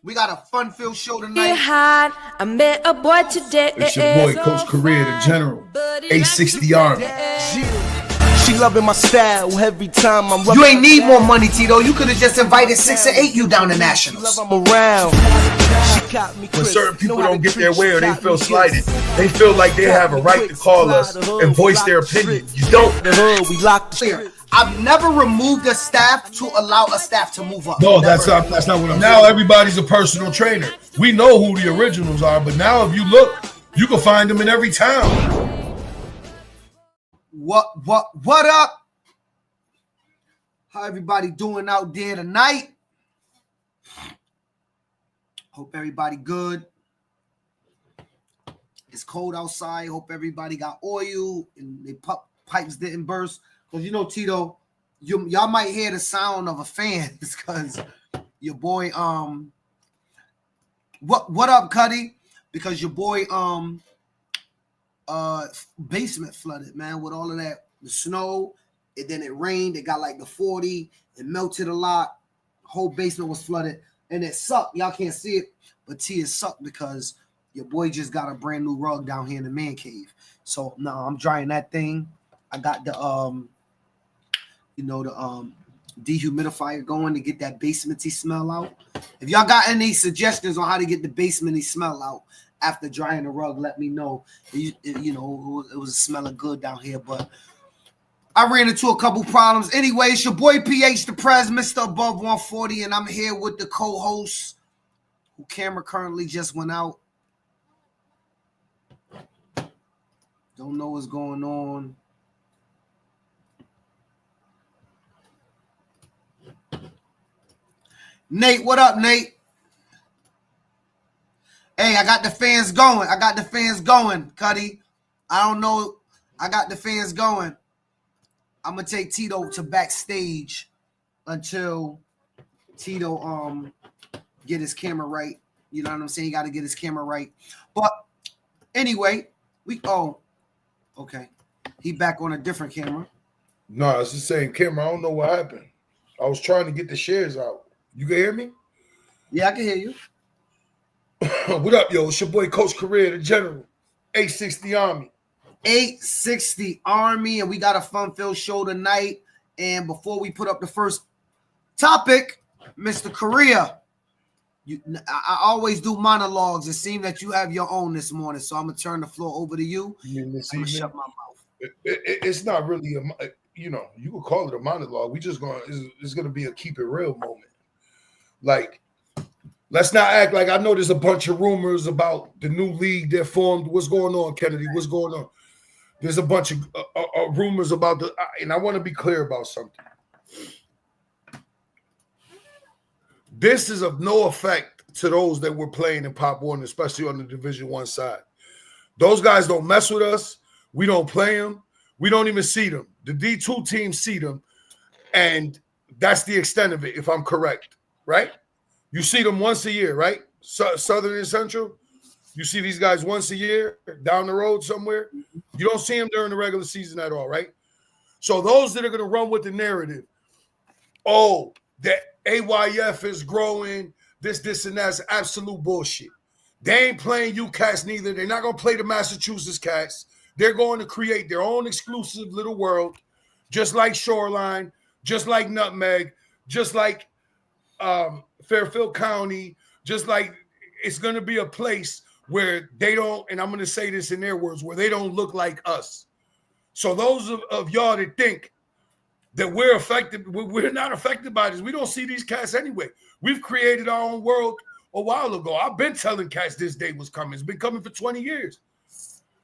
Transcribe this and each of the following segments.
We got a fun-filled show tonight. I met a boy today. It's your boy, Coach Career, the General, A60 Army. She loving my style every time I'm. You ain't need more money, Tito. You could have just invited 6 or 8 you down to Nationals. I'm around. When certain people don't get their way or they feel slighted, they feel like they have a right to call us and voice their opinion. You don't. The hood, we locked the Clear. I've never removed a staff to allow a staff to move up. No, that's not what I'm saying. Now everybody's a personal trainer. We know who the originals are, but now if you look, you can find them in every town. What up? How everybody doing out there tonight? Hope everybody good. It's cold outside. Hope everybody got oil and they pipes didn't burst. Because you know, Tito, y'all might hear the sound of a fan because your boy what up, Cuddy? Because your boy basement flooded, man, with all of that, the snow, and then it rained, it got like the 40, it melted a lot, whole basement was flooded, and it sucked. Y'all can't see it, but it sucked because your boy just got a brand new rug down here in the man cave. So now I'm drying that thing. I got the dehumidifier going to get that basementy smell out. If y'all got any suggestions on how to get the basementy smell out after drying the rug, let me know. It was smelling good down here, but I ran into a couple problems. Anyway, it's your boy PH the Prez, Mr. Above 140, and I'm here with the co-host who camera currently just went out. Don't know what's going on. Nate, what up, Nate? Hey, I got the fans going. Cuddy. I don't know. I got the fans going. I'm gonna take Tito to backstage until Tito get his camera right. You know what I'm saying? He got to get his camera right. But anyway, okay. He back on a different camera. No, it's the same camera. I don't know what happened. I was trying to get the shares out. You can hear me? Yeah, I can hear you. What up, yo? It's your boy, Coach Career, the General, A60 Army. 860 Army, and we got a fun-filled show tonight. And before we put up the first topic, Mr. Career, I always do monologues. It seems that you have your own this morning, so I'm going to turn the floor over to you. I'm going to shut my mouth. It's not really you could call it a monologue. It's going to be a keep it real moment. Like, let's not act like I know there's a bunch of rumors about the new league that formed. What's going on, Kennedy? What's going on? There's a bunch of rumors about and I want to be clear about something. This is of no effect to those that were playing in Pop Warner, especially on the Division I side. Those guys don't mess with us. We don't play them. We don't even see them. The D2 teams see them, and that's the extent of it, if I'm correct, right? You see them once a year, right? Southern and Central. You see these guys once a year down the road somewhere. You don't see them during the regular season at all, right? So those that are going to run with the narrative, that AYF is growing, this, and that's absolute bullshit. They ain't playing UCats neither. They're not going to play the Massachusetts Cats. They're going to create their own exclusive little world, just like Shoreline, just like Nutmeg, just like Fairfield County, just like it's going to be a place where they don't, and I'm going to say this in their words, where they don't look like us. So those of y'all that think that we're affected, we're not affected by this. We don't see these cats anyway. We've created our own world a while ago. I've been telling cats this day was coming. It's been coming for 20 years.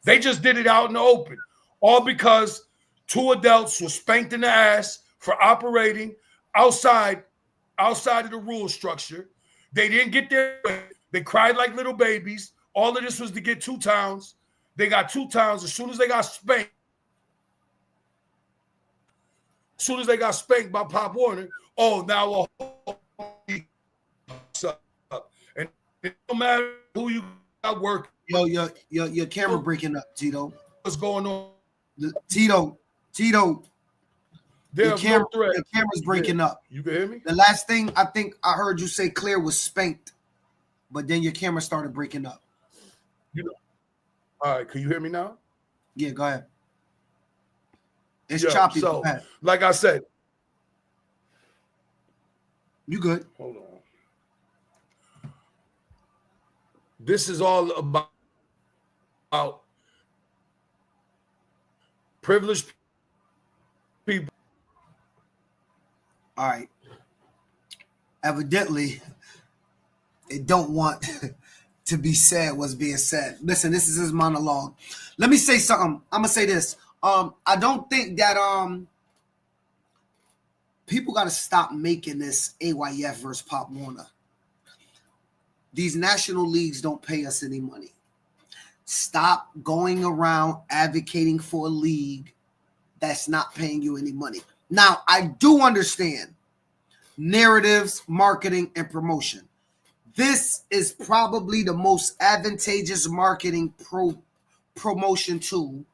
They just did it out in the open, all because 2 adults were spanked in the ass for operating outside of the rule structure. They didn't get their way. They cried like little babies. All of this was to get 2 towns. They got 2 towns. As soon as they got spanked by Pop Warner, now and it don't matter who you got working. Yo, your camera breaking up, Tito. What's going on? Tito. Your camera's breaking up. You can hear me? The last thing I think I heard you say clear was spanked. but then your camera started breaking up. You know. All right, can you hear me now? Yeah, go ahead. It's Yo, choppy. so, Go ahead. like I said, You good? hold on. This is all about privileged people. All right. Evidently, they don't want to be said what's being said. Listen, this is his monologue. Let me say something. I'm gonna say this. I don't think that people got to stop making this AYF versus Pop Warner. These national leagues don't pay us any money. Stop going around advocating for a league that's not paying you any money. Now, I do understand narratives, marketing, and promotion. This is probably the most advantageous marketing promotion tool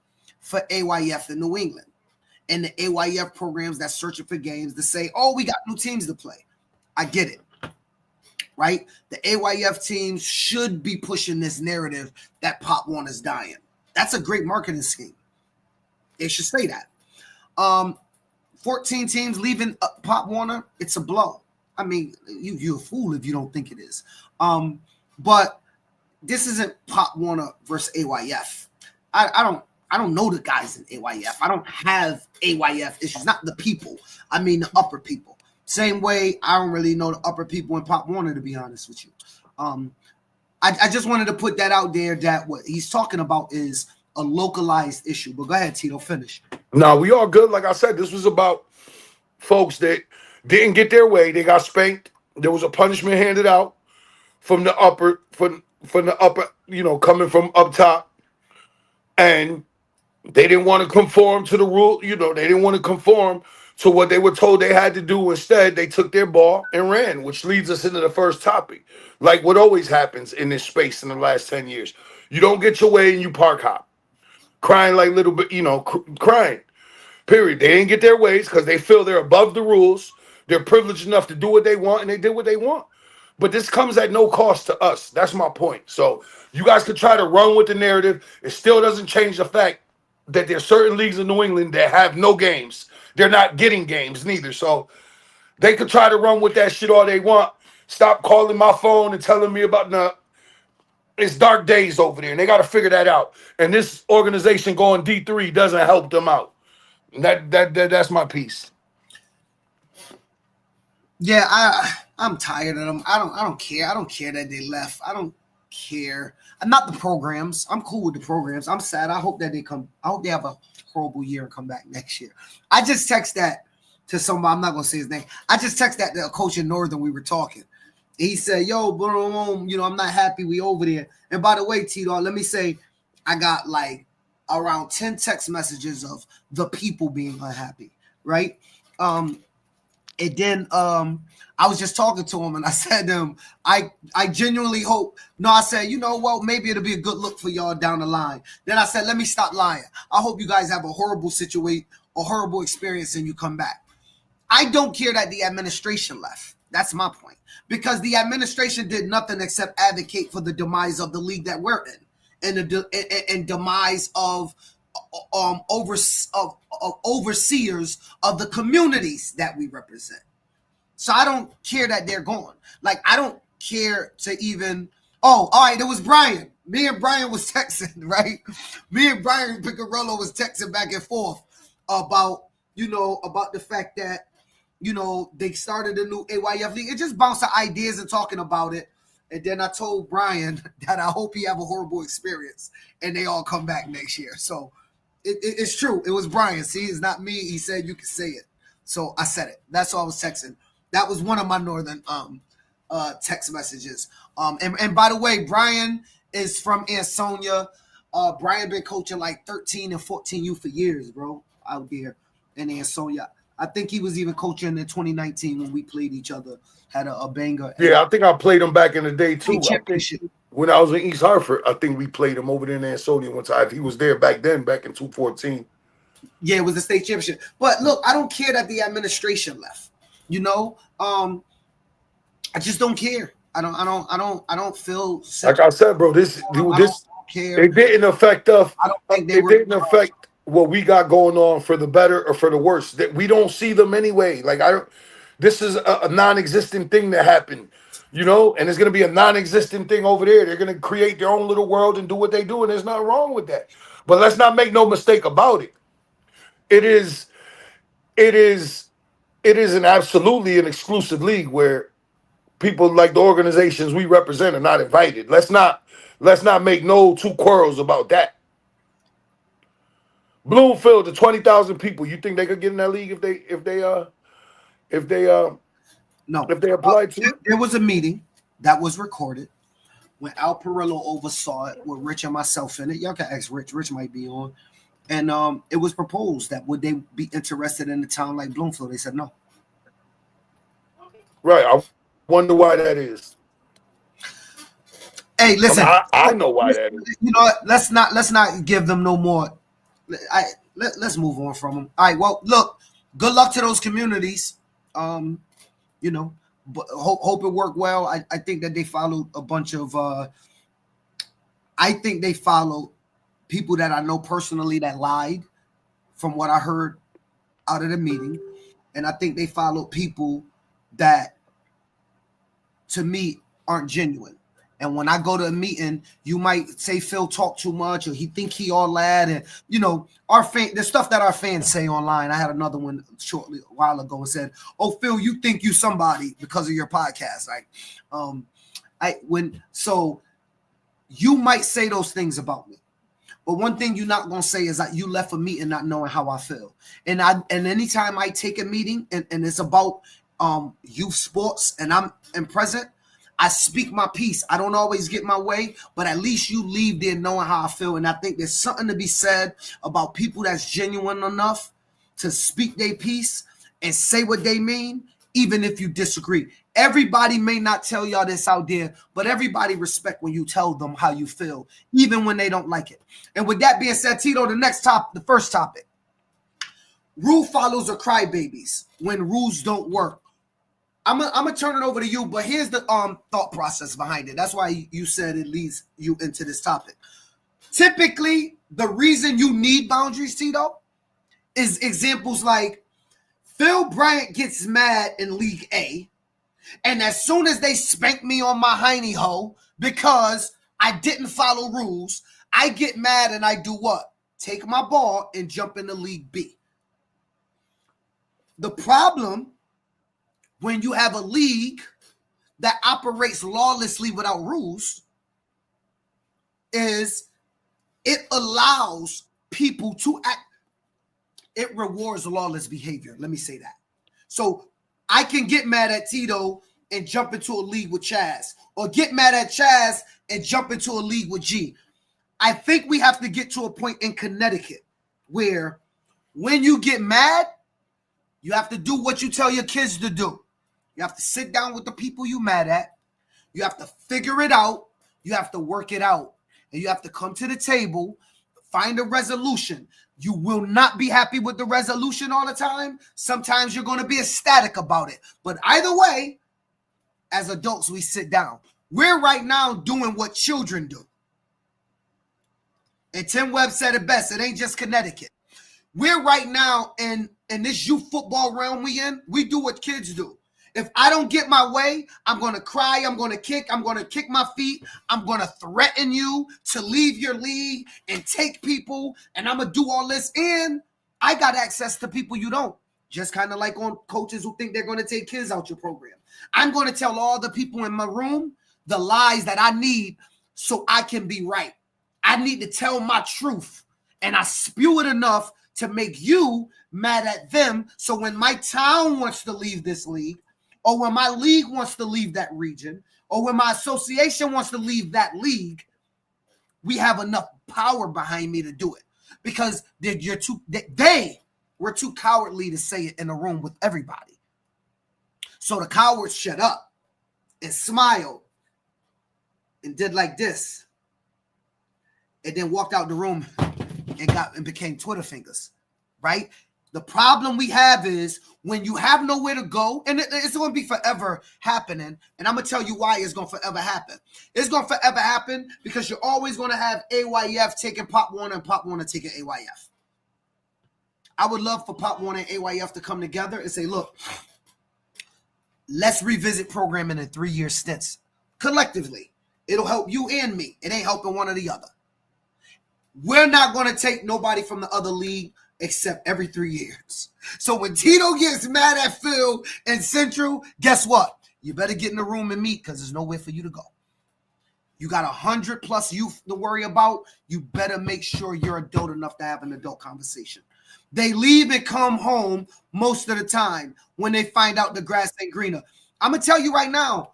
for AYF in New England. And the AYF programs that's searching for games to say, oh, we got new teams to play. I get it, right? The AYF teams should be pushing this narrative that Pop Warner's dying. That's a great marketing scheme. They should say that. 14 teams leaving Pop Warner, it's a blow. I mean, you're a fool if you don't think it is. But this isn't Pop Warner versus AYF. I don't know the guys in AYF. I don't have AYF issues, not the people. I mean the upper people. Same way I don't really know the upper people in Pop Warner, to be honest with you. I just wanted to put that out there that what he's talking about is a localized issue. But go ahead, Tito, finish. No, we all good. Like I said, this was about folks that didn't get their way. They got spanked. There was a punishment handed out from the upper, from the upper, coming from up top. And they didn't want to conform to the rule. They didn't want to conform to what they were told they had to do. Instead, they took their ball and ran, which leads us into the first topic. Like what always happens in this space in the last 10 years. You don't get your way and you park hop. Crying like little bit, crying. Period. They didn't get their ways because they feel they're above the rules. They're privileged enough to do what they want, and they did what they want. But this comes at no cost to us. That's my point. So you guys could try to run with the narrative. It still doesn't change the fact that there's certain leagues in New England that have no games. They're not getting games neither. So they could try to run with that shit all they want. Stop calling my phone and telling me about it's dark days over there, and they got to figure that out. And this organization going D3 doesn't help them out. That's my piece. Yeah, I'm tired of them. I don't care. I don't care that they left. I don't care. I'm not the programs. I'm cool with the programs. I'm sad. I hope that they come. I hope they have a horrible year and come back next year. I just text that to somebody. I'm not gonna say his name. I just text that to a coach in Northern. We were talking. He said, "Yo, boom, I'm not happy. We over there." And by the way, Tito, let me say, I got like around 10 text messages of the people being unhappy, right? And then I was just talking to him and I said to him, I genuinely hope. No, I said, maybe it'll be a good look for y'all down the line. Then I said, let me stop lying. I hope you guys have a horrible situation, a horrible experience, and you come back. I don't care that the administration left. That's my point. Because the administration did nothing except advocate for the demise of the league that we're in. And demise of overseers of the communities that we represent. So I don't care that they're gone. Like, I don't care to even. Oh, all right. There was Brian. Me and Brian was texting, right? Me and Brian Piccarello was texting back and forth about the fact that they started a new AYF league. It just bounced ideas and talking about it. And then I told Brian that I hope he have a horrible experience and they all come back next year. So it's true. It was Brian. See, it's not me. He said you can say it. So I said it. That's all I was texting. That was one of my Northern text messages. And by the way, Brian is from Ansonia. Brian been coaching like 13 and 14 youth for years, bro, out there in Ansonia. I think he was even coaching in 2019 when we played each other. Had a banger. Yeah, I think I played him back in the day too. Championship. When I was in East Hartford, I think we played him over there in Ansonia one time. He was there back in 2014. Yeah, it was the state championship. But look, I don't care that the administration left. I just don't care. I don't feel Like I said, bro, this care. it didn't affect us. I don't think they It were. didn't affect what we got going on for the better or for the worse. That we don't see them anyway. Like I don't. This is a non-existent thing that happened, you know, and it's gonna be a non-existent thing over there. They're gonna create their own little world and do what they do, and there's nothing wrong with that. But let's not make no mistake about it. It is, it is, it is an absolutely an exclusive league where people like the organizations we represent are not invited. Let's not make no two quarrels about that. Bloomfield to 20,000 people. You think they could get in that league if they No. applied to it? There was a meeting that was recorded when Al Perillo oversaw it with Rich and myself in it. Y'all can ask Rich. Rich might be on. And it was proposed that would they be interested in a town like Bloomfield? They said no. Right. I wonder why that is. Hey, listen. I know why that is. You know what? Let's not give them no more. Let's move on from them. All right. Well, look. Good luck to those communities. You know, but hope it worked well. I think that they followed a bunch of. I think they followed people that I know personally that lied, from what I heard out of the meeting, and I think they followed people that, to me, aren't genuine. And when I go to a meeting, you might say Phil talk too much, or he think he all that, and you know the stuff that our fans say online. I had another one a while ago and said, "Oh, Phil, you think you somebody because of your podcast." So you might say those things about me, but one thing you're not gonna say is that you left a meeting not knowing how I feel. And anytime I take a meeting and it's about youth sports and I'm present, I speak my piece. I don't always get my way, but at least you leave there knowing how I feel. And I think there's something to be said about people that's genuine enough to speak their piece and say what they mean, even if you disagree. Everybody may not tell y'all this out there, but everybody respect when you tell them how you feel, even when they don't like it. And with that being said, Tito, the first topic. Rule follows are crybabies when rules don't work. I'm gonna turn it over to you, but here's the thought process behind it. That's why you said it leads you into this topic. Typically, the reason you need boundaries, Tito, is examples like Phil Bryant gets mad in League A, and as soon as they spank me on my hiney hole because I didn't follow rules, I get mad and I do what? Take my ball and jump into League B. The problem when you have a league that operates lawlessly without rules is it allows people to act. It rewards lawless behavior. Let me say that. So I can get mad at Tito and jump into a league with Chaz, or get mad at Chaz and jump into a league with G. I think we have to get to a point in Connecticut where when you get mad, you have to do what you tell your kids to do. You have to sit down with the people you mad at. You have to figure it out. You have to work it out. And you have to come to the table, find a resolution. You will not be happy with the resolution all the time. Sometimes you're going to be ecstatic about it. But either way, as adults, we sit down. We're right now doing what children do. And Tim Webb said it best. It ain't just Connecticut. We're right now in this youth football realm we do what kids do. If I don't get my way, I'm going to cry, I'm going to kick my feet, I'm going to threaten you to leave your league and take people, and I'm going to do all this. And I got access to people you don't. Just kind of like on coaches who think they're going to take kids out your program. I'm going to tell all the people in my room the lies that I need so I can be right. I need to tell my truth, and I spew it enough to make you mad at them. So when my town wants to leave this league, or when my league wants to leave that region, or when my association wants to leave that league, we have enough power behind me to do it. Because they were too cowardly to say it in a room with everybody. So the cowards shut up and smiled and did like this, and then walked out the room and became Twitter fingers, right? The problem we have is when you have nowhere to go, and it's going to be forever happening. And I'm going to tell you why it's going to forever happen. It's going to forever happen because you're always going to have AYF taking Pop Warner and Pop Warner taking AYF. I would love for Pop Warner and AYF to come together and say, look, let's revisit programming in 3-year stints collectively. It'll help you and me. It ain't helping one or the other. We're not going to take nobody from the other league except every 3 years. So when Tito gets mad at Phil and Central, guess what? You better get in the room and meet because there's nowhere for you to go. You got 100+ youth to worry about. You better make sure you're adult enough to have an adult conversation. They leave and come home most of the time when they find out the grass ain't greener. I'm going to tell you right now,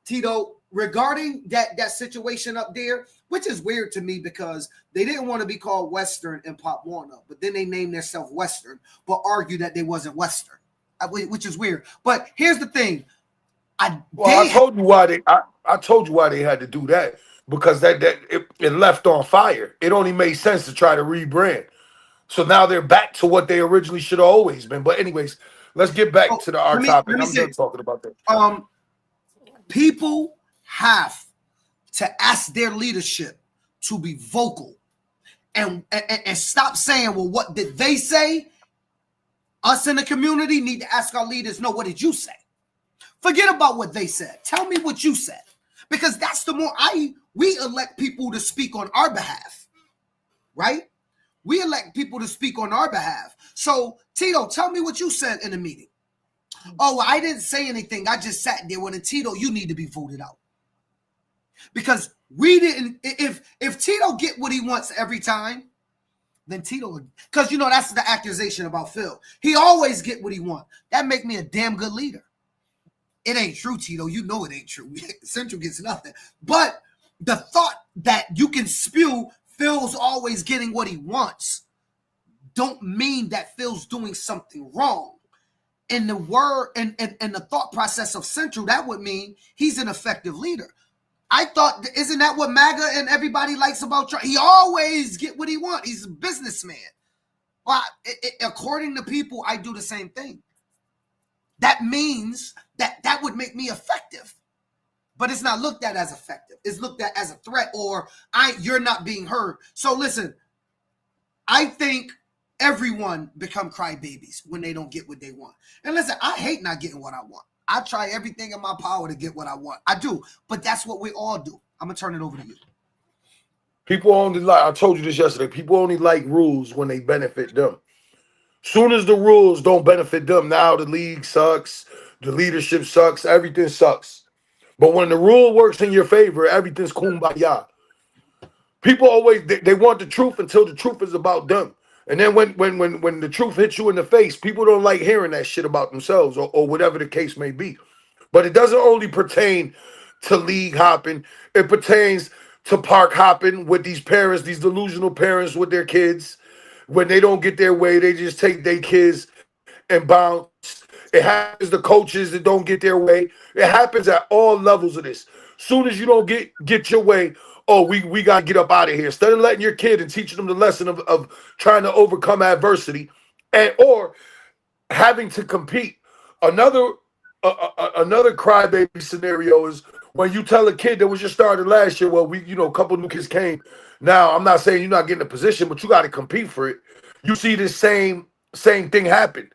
Tito, regarding that situation up there, which is weird to me because they didn't want to be called Western and Pop Warner, but then they named themselves Western, but argued that they wasn't Western, which is weird. But here's the thing. I told you why they had to do that, because it left on fire. It only made sense to try to rebrand. So now they're back to what they originally should have always been. But anyways, let's get back to our topic. I'm done talking about that. People have to ask their leadership to be vocal and stop saying, well, what did they say? Us in the community need to ask our leaders, no, what did you say? Forget about what they said. Tell me what you said. Because that's we elect people to speak on our behalf, right? We elect people to speak on our behalf. So, Tito, tell me what you said in the meeting. Oh, I didn't say anything. I just sat there with Tito. You need to be voted out. Because we didn't, if Tito get what he wants every time, then Tito, because that's the accusation about Phil. He always get what he wants. That make me a damn good leader. It ain't true, Tito. You know it ain't true. Central gets nothing. But the thought that you can spew Phil's always getting what he wants don't mean that Phil's doing something wrong. In the word and the thought process of Central, that would mean he's an effective leader. I thought, isn't that what MAGA and everybody likes about Trump? He always get what he wants. He's a businessman. Well, according to people, I do the same thing. That means that would make me effective. But it's not looked at as effective. It's looked at as a threat, or you're not being heard. So listen, I think everyone become crybabies when they don't get what they want. And listen, I hate not getting what I want. I try everything in my power to get what I want. I do, but that's what we all do. I'm going to turn it over to you. People only I told you this yesterday, people only like rules when they benefit them. Soon as the rules don't benefit them, now the league sucks, the leadership sucks, everything sucks. But when the rule works in your favor, everything's kumbaya. People always, they want the truth until the truth is about them. And then when the truth hits you in the face, people don't like hearing that shit about themselves or whatever the case may be. But it doesn't only pertain to league hopping. It pertains to park hopping with these parents, these delusional parents with their kids. When they don't get their way, they just take their kids and bounce. It happens to coaches that don't get their way. It happens at all levels of this. Soon as you don't get your way, oh, we got to get up out of here. Instead of letting your kid and teaching them the lesson of trying to overcome adversity or having to compete. Another crybaby scenario is when you tell a kid that was just started last year, well, a couple new kids came. Now, I'm not saying you're not getting a position, but you got to compete for it. You see this same thing happen.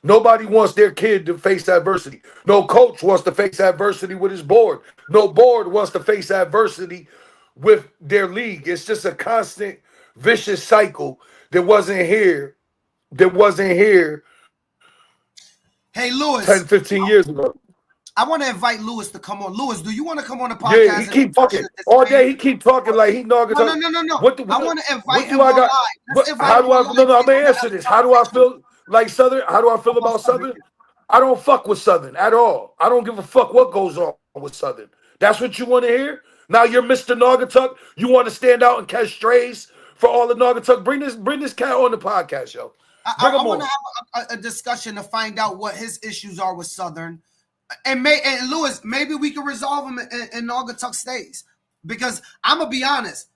Nobody wants their kid to face adversity. No coach wants to face adversity with his board. No board wants to face adversity with their league. It's just a constant vicious cycle that wasn't here. Hey, Lewis. 10, 15 years ago. I want to invite Lewis to come on. Lewis, do you want to come on the podcast? Yeah, he keep talking all day. He keep talking like he knows. No. I want to invite him on live. How do I? No, I'm gonna answer this. How do I feel like Southern? How do I feel about Southern? I don't fuck with Southern at all. I don't give a fuck what goes on with Southern. That's what you want to hear? Now you're Mr. Naugatuck. You want to stand out and catch strays for all the Naugatuck. Bring this cat on the podcast, yo. I want to have a discussion to find out what his issues are with Southern. And Lewis, maybe we can resolve them in Naugatuck stays. Because I'm going to be honest,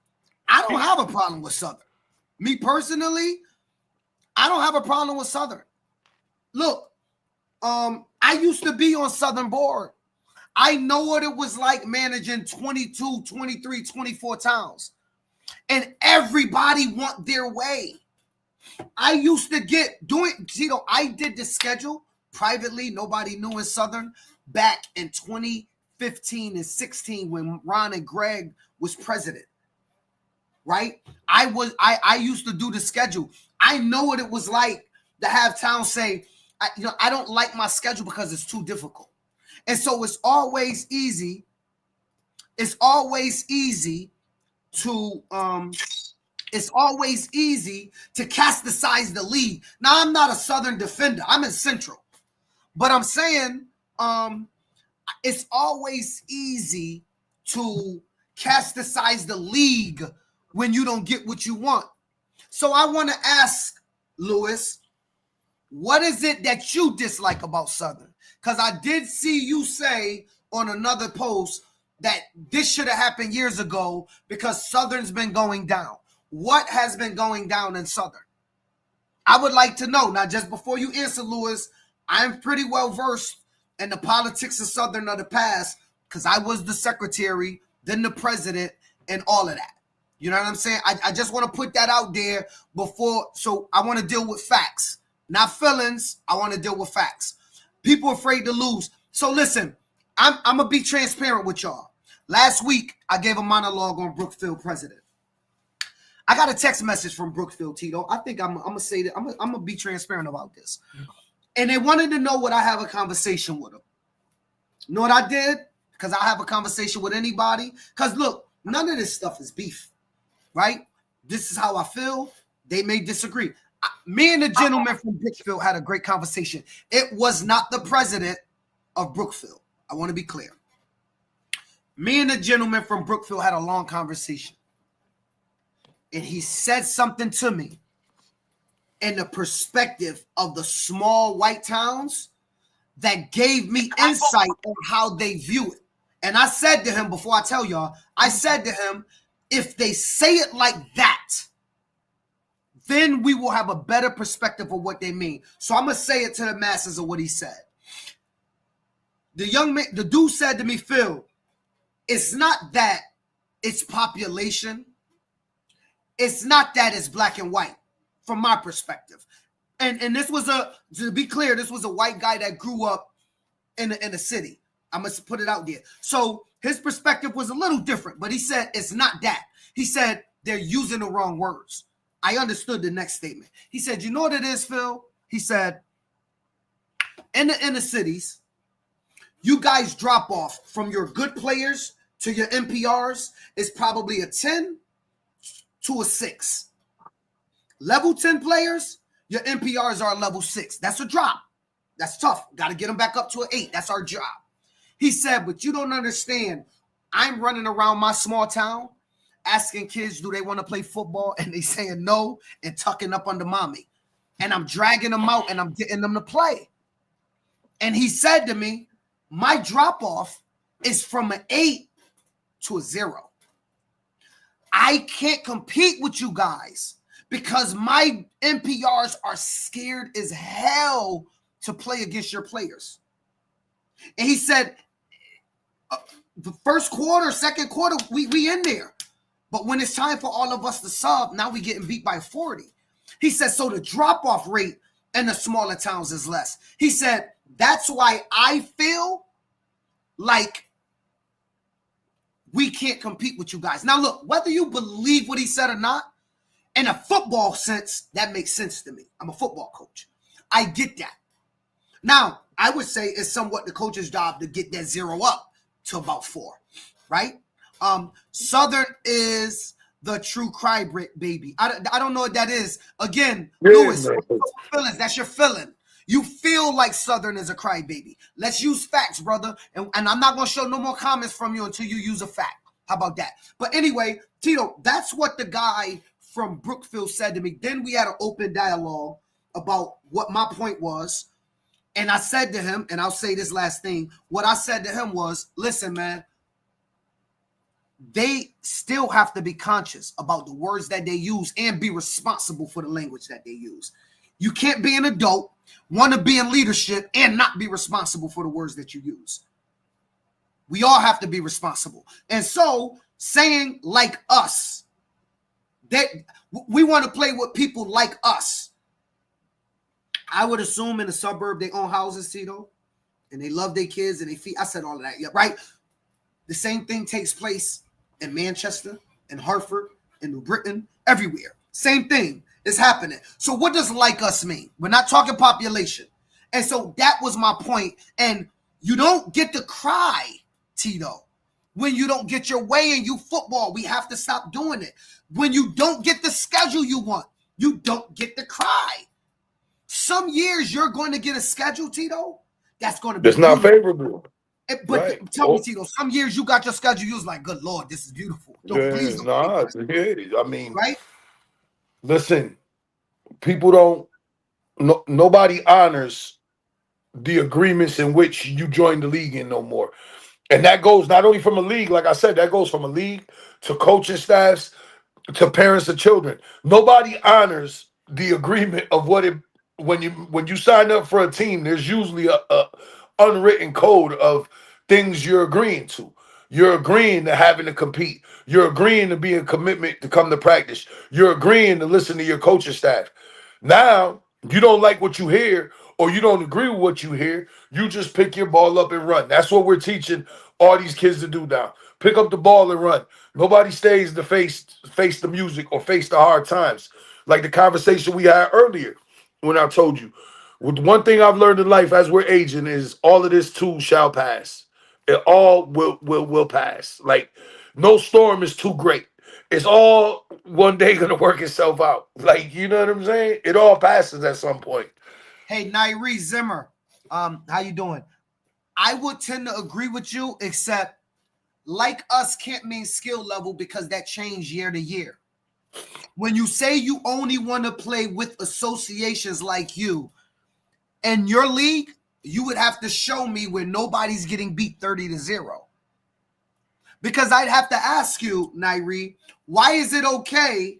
I don't have a problem with Southern. Me personally, I don't have a problem with Southern. Look, I used to be on Southern board. I know what it was like managing 22, 23, 24 towns. And everybody want their way. I used to I did the schedule privately. Nobody knew in Southern back in 2015 and 16 when Ron and Greg was president. Right? I used to do the schedule. I know what it was like to have towns say, I don't like my schedule because it's too difficult. And so it's always easy. It's always easy to casticize the league. Now, I'm not a Southern defender. I'm in Central. But I'm saying it's always easy to casticize the league when you don't get what you want. So I want to ask, Lewis, what is it that you dislike about Southern? Because I did see you say on another post that this should have happened years ago because Southern's been going down. What has been going down in Southern? I would like to know. Now, just before you answer, Lewis, I'm pretty well versed in the politics of Southern of the past because I was the secretary, then the president, and all of that. You know what I'm saying? I just want to put that out there before. So I want to deal with facts, not feelings. I want to deal with facts. People afraid to lose. So listen, I'm going to be transparent with y'all. Last week, I gave a monologue on Brookfield president. I got a text message from Brookfield, Tito. I think I'm going to say that. I'm going to be transparent about this. And they wanted to know would I have a conversation with them. You know what I did? Because I have a conversation with anybody. Because look, none of this stuff is beef, right? This is how I feel. They may disagree. Me and the gentleman from Brookfield had a great conversation. It was not the president of Brookfield. I want to be clear. Me and the gentleman from Brookfield had a long conversation. And he said something to me in the perspective of the small white towns that gave me insight on how they view it. And I said to him, before I tell y'all, I said to him, if they say it like that, then we will have a better perspective of what they mean. So I'm going to say it to the masses of what he said. The young man, the dude said to me, Phil, it's not that it's population. It's not that it's black and white from my perspective. And this was to be clear, this was a white guy that grew up in the city. I must put it out there. So his perspective was a little different, but he said, it's not that. He said, they're using the wrong words. I understood the next statement. He said, you know what it is, Phil? He said, in the inner cities, you guys drop off from your good players to your NPRs is probably a 10 to a 6. Level 10 players, your NPRs are a level 6. That's a drop. That's tough. Got to get them back up to an 8. That's our job. He said, but you don't understand. I'm running around my small town asking kids, do they want to play football? And they saying no and tucking up under mommy. And I'm dragging them out and I'm getting them to play. And he said to me, my drop-off is from an 8 to a 0. I can't compete with you guys because my NPRs are scared as hell to play against your players. And he said, the first quarter, second quarter, we in there. But when it's time for all of us to sub, now we getting beat by 40. He said, so the drop-off rate in the smaller towns is less. He said, that's why I feel like we can't compete with you guys. Now, look, whether you believe what he said or not, in a football sense, that makes sense to me. I'm a football coach. I get that. Now, I would say it's somewhat the coach's job to get that 0 up to about 4, right? Southern is the true cry baby. I don't know what that is. Again, Lewis, feelings, that's your feeling. You feel like Southern is a crybaby. Let's use facts, brother. And I'm not going to show no more comments from you until you use a fact. How about that? But anyway, Tito, that's what the guy from Brookfield said to me. Then we had an open dialogue about what my point was. And I said to him, and I'll say this last thing, what I said to him was, listen, man, they still have to be conscious about the words that they use and be responsible for the language that they use. You can't be an adult, want to be in leadership, and not be responsible for the words that you use. We all have to be responsible. And so saying like us, that we want to play with people like us. I would assume in the suburb they own houses, Tito, and they love their kids and they feed. I said all of that, yeah, right? The same thing takes place in Manchester, in Hartford, in New Britain, everywhere. Same thing is happening. So what does like us mean? We're not talking population. And so that was my point. And you don't get to cry, Tito, when you don't get your way in youth football. We have to stop doing it. When you don't get the schedule you want, you don't get to cry. Some years you're going to get a schedule, Tito, that's going to be not favorable. But right. Tell me, Tito, some years you got your schedule, you was like, good Lord, this is beautiful. Please don't I mean, right? Listen, people don't, nobody honors the agreements in which you join the league in no more. And that goes not only from a league, like I said, that goes from a league to coaching staffs to parents of children. Nobody honors the agreement of what it, when you sign up for a team, there's usually a unwritten code of things you're agreeing to. You're agreeing to having to compete. You're agreeing to be a commitment to come to practice. You're agreeing to listen to your coaching staff. Now, you don't like what you hear or you don't agree with what you hear, you just pick your ball up and run. That's what we're teaching all these kids to do now. Pick up the ball and run. Nobody stays to face the music or face the hard times. Like the conversation we had earlier when I told you. One thing I've learned in life as we're aging is all of this too shall pass. It all will pass. Like no storm is too great. It's all one day gonna work itself out. Like, you know what I'm saying? It all passes at some point. Hey, Nairi Zimmer, how you doing? I would tend to agree with you, except like us can't mean skill level because that changed year to year. When you say you only want to play with associations like you and your league, you would have to show me where nobody's getting beat 30-0. Because I'd have to ask you, Nairi, why is it okay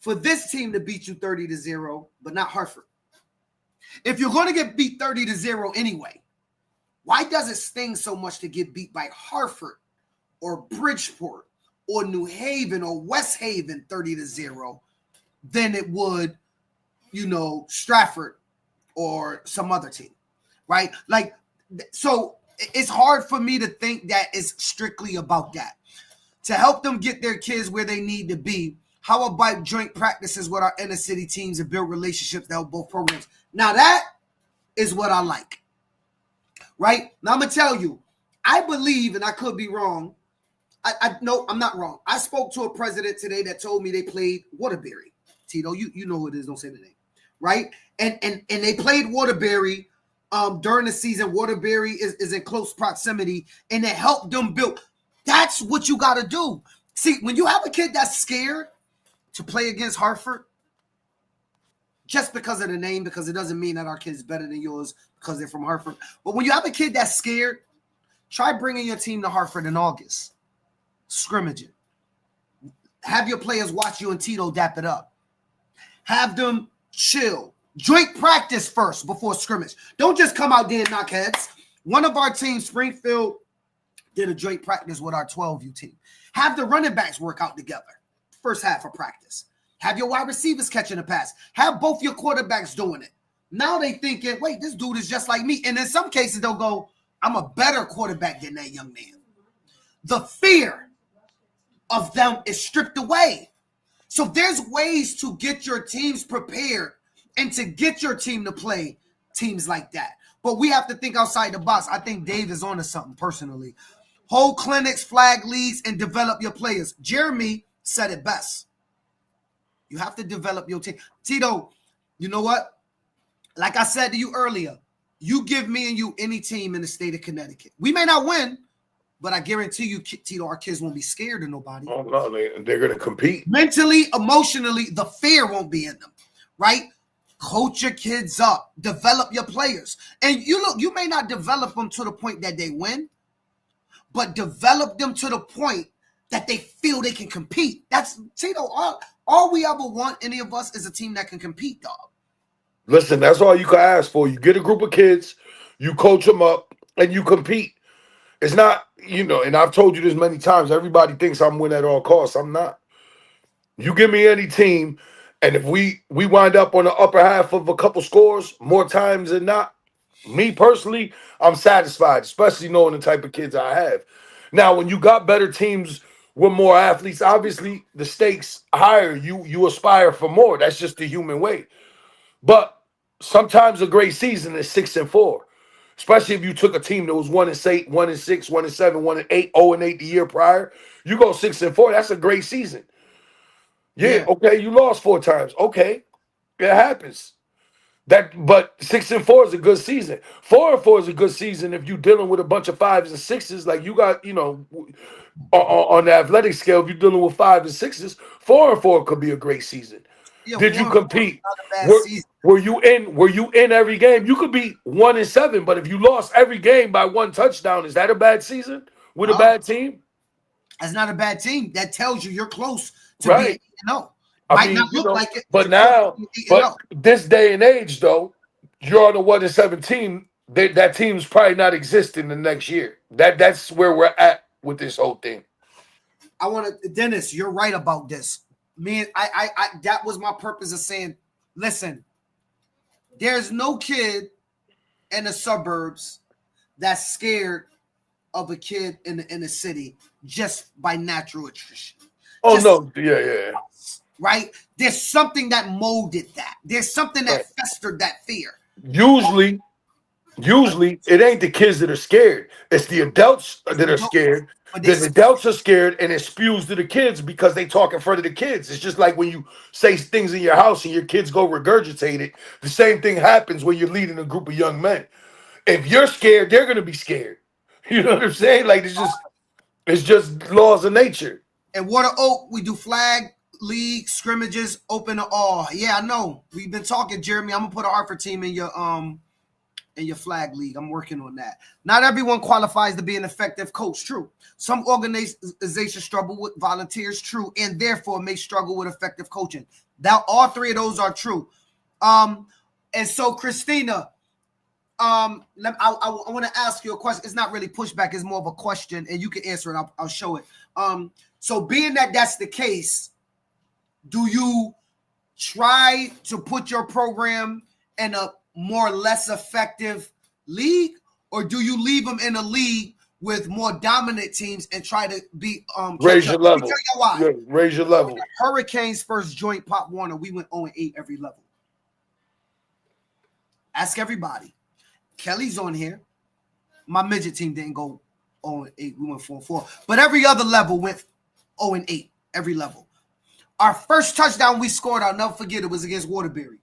for this team to beat you 30-0, but not Hartford? If you're going to get beat 30-0 anyway, why does it sting so much to get beat by Hartford or Bridgeport or New Haven or West Haven 30-0 than it would, Stratford or some other team, right? Like, so it's hard for me to think that it's strictly about that. To help them get their kids where they need to be, how about joint practices with our inner city teams and build relationships that help both programs? Now that is what I like, right? Now I'm going to tell you, I believe, and I could be wrong, no, I'm not wrong. I spoke to a president today that told me they played Waterbury. Tito, you know who it is, don't say the name, right? And they played Waterbury during the season. Waterbury is in close proximity, and it helped them build. That's what you got to do. See, when you have a kid that's scared to play against Hartford, just because of the name, because it doesn't mean that our kid's better than yours because they're from Hartford. But when you have a kid that's scared, try bringing your team to Hartford in August. Scrimmage it. Have your players watch you and Tito dap it up. Have them chill. Joint practice first before scrimmage. Don't just come out there and knock heads. One of our teams, Springfield, did a joint practice with our 12U team. Have the running backs work out together. First half of practice. Have your wide receivers catching a pass. Have both your quarterbacks doing it. Now they thinking, wait, this dude is just like me. And in some cases, they'll go, I'm a better quarterback than that young man. The fear of them is stripped away. So there's ways to get your teams prepared and to get your team to play teams like that. But we have to think outside the box. I think Dave is onto something personally. Hold clinics, flag leagues, and develop your players. Jeremy said it best. You have to develop your team. Tito, you know what? Like I said to you earlier, you give me and you any team in the state of Connecticut. We may not win, but I guarantee you, Tito, our kids won't be scared of nobody. Oh, no, they're going to compete. Mentally, emotionally, the fear won't be in them, right? Coach your kids up. Develop your players. And you may not develop them to the point that they win, but develop them to the point that they feel they can compete. That's, Tito, all we ever want, any of us, is a team that can compete, dog. Listen, that's all you can ask for. You get a group of kids, you coach them up, and you compete. It's not, and I've told you this many times, everybody thinks I'm win at all costs. I'm not. You give me any team, and if we wind up on the upper half of a couple scores more times than not, me personally, I'm satisfied, especially knowing the type of kids I have. Now, when you got better teams with more athletes, obviously the stakes higher. You aspire for more. That's just the human way. But sometimes a great season is 6-4. Especially if you took a team that was 1-8, 1-6, 1-7, 1-8, 0-8 the year prior. You go 6-4. That's a great season. Yeah, okay, you lost 4 times. Okay, it happens. But 6-4 is a good season. 4-4 is a good season if you're dealing with a bunch of 5s and 6s. Like you got, on the athletic scale, if you're dealing with 5s and 6s, 4-4 could be a great season. Yeah, Did you compete? Season. Were you in every game? You could be 1-7, but if you lost every game by 1 touchdown, is that a bad season with a bad team? That's not a bad team. That tells you you're close to right. being Might not look like it. But now, this day and age, though, you're on a 1-7 team. That team's probably not existing the next year. That's where we're at with this whole thing. Dennis, you're right about this. Man, I that was my purpose of saying, listen, there's no kid in the suburbs that's scared of a kid in the city just by natural attrition. Yeah. Right? There's something that molded that. There's something that festered that fear. Usually it ain't the kids that are scared. It's the adults that are scared. The adults are scared, and it spews to the kids because they talk in front of the kids. It's just like when you say things in your house and your kids go regurgitate it. The same thing happens when you're leading a group of young men. If you're scared, they're going to be scared. You know what I'm saying? Like it's just laws of nature. At Water Oak, we do flag league scrimmages, open to all. Yeah, I know. We've been talking, Jeremy. I'm gonna put an Hartford team in your flag league. I'm working on that. Not everyone qualifies to be an effective coach. True. Some organizations struggle with volunteers. True, and therefore may struggle with effective coaching. Now, all 3 of those are true. And so, Christina, I want to ask you a question. It's not really pushback. It's more of a question, and you can answer it. I'll show it. So, being that that's the case, do you try to put your program in a more or less effective league, or do you leave them in a league with more dominant teams and try to be raise your level? Tell you why. Yeah, raise your level. Hurricanes first joint Pop Warner, we went 0-8 every level. Ask everybody. Kelly's on here. My midget team didn't go 0-8. We went 4-4. But every other level went 0-8 every level. Our first touchdown we scored, I'll never forget, it was against Waterbury.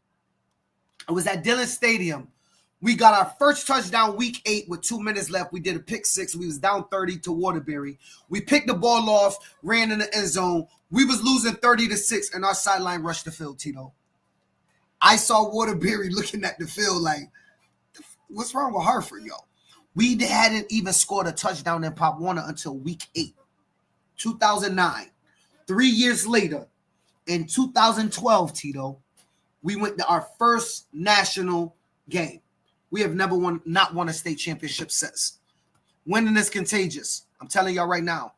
It was at Dillon Stadium. We got our first touchdown week 8 with 2 minutes left. We did a pick 6. We was down 30 to Waterbury. We picked the ball off, ran in the end zone. We was losing 30-6, and our sideline rushed the field, Tito. I saw Waterbury looking at the field like, what's wrong with Hartford, yo? We hadn't even scored a touchdown in Pop Warner until week 8, 2009. 3 years later, in 2012, Tito, we went to our first national game. We have not won a state championship since. Winning is contagious. I'm telling y'all right now.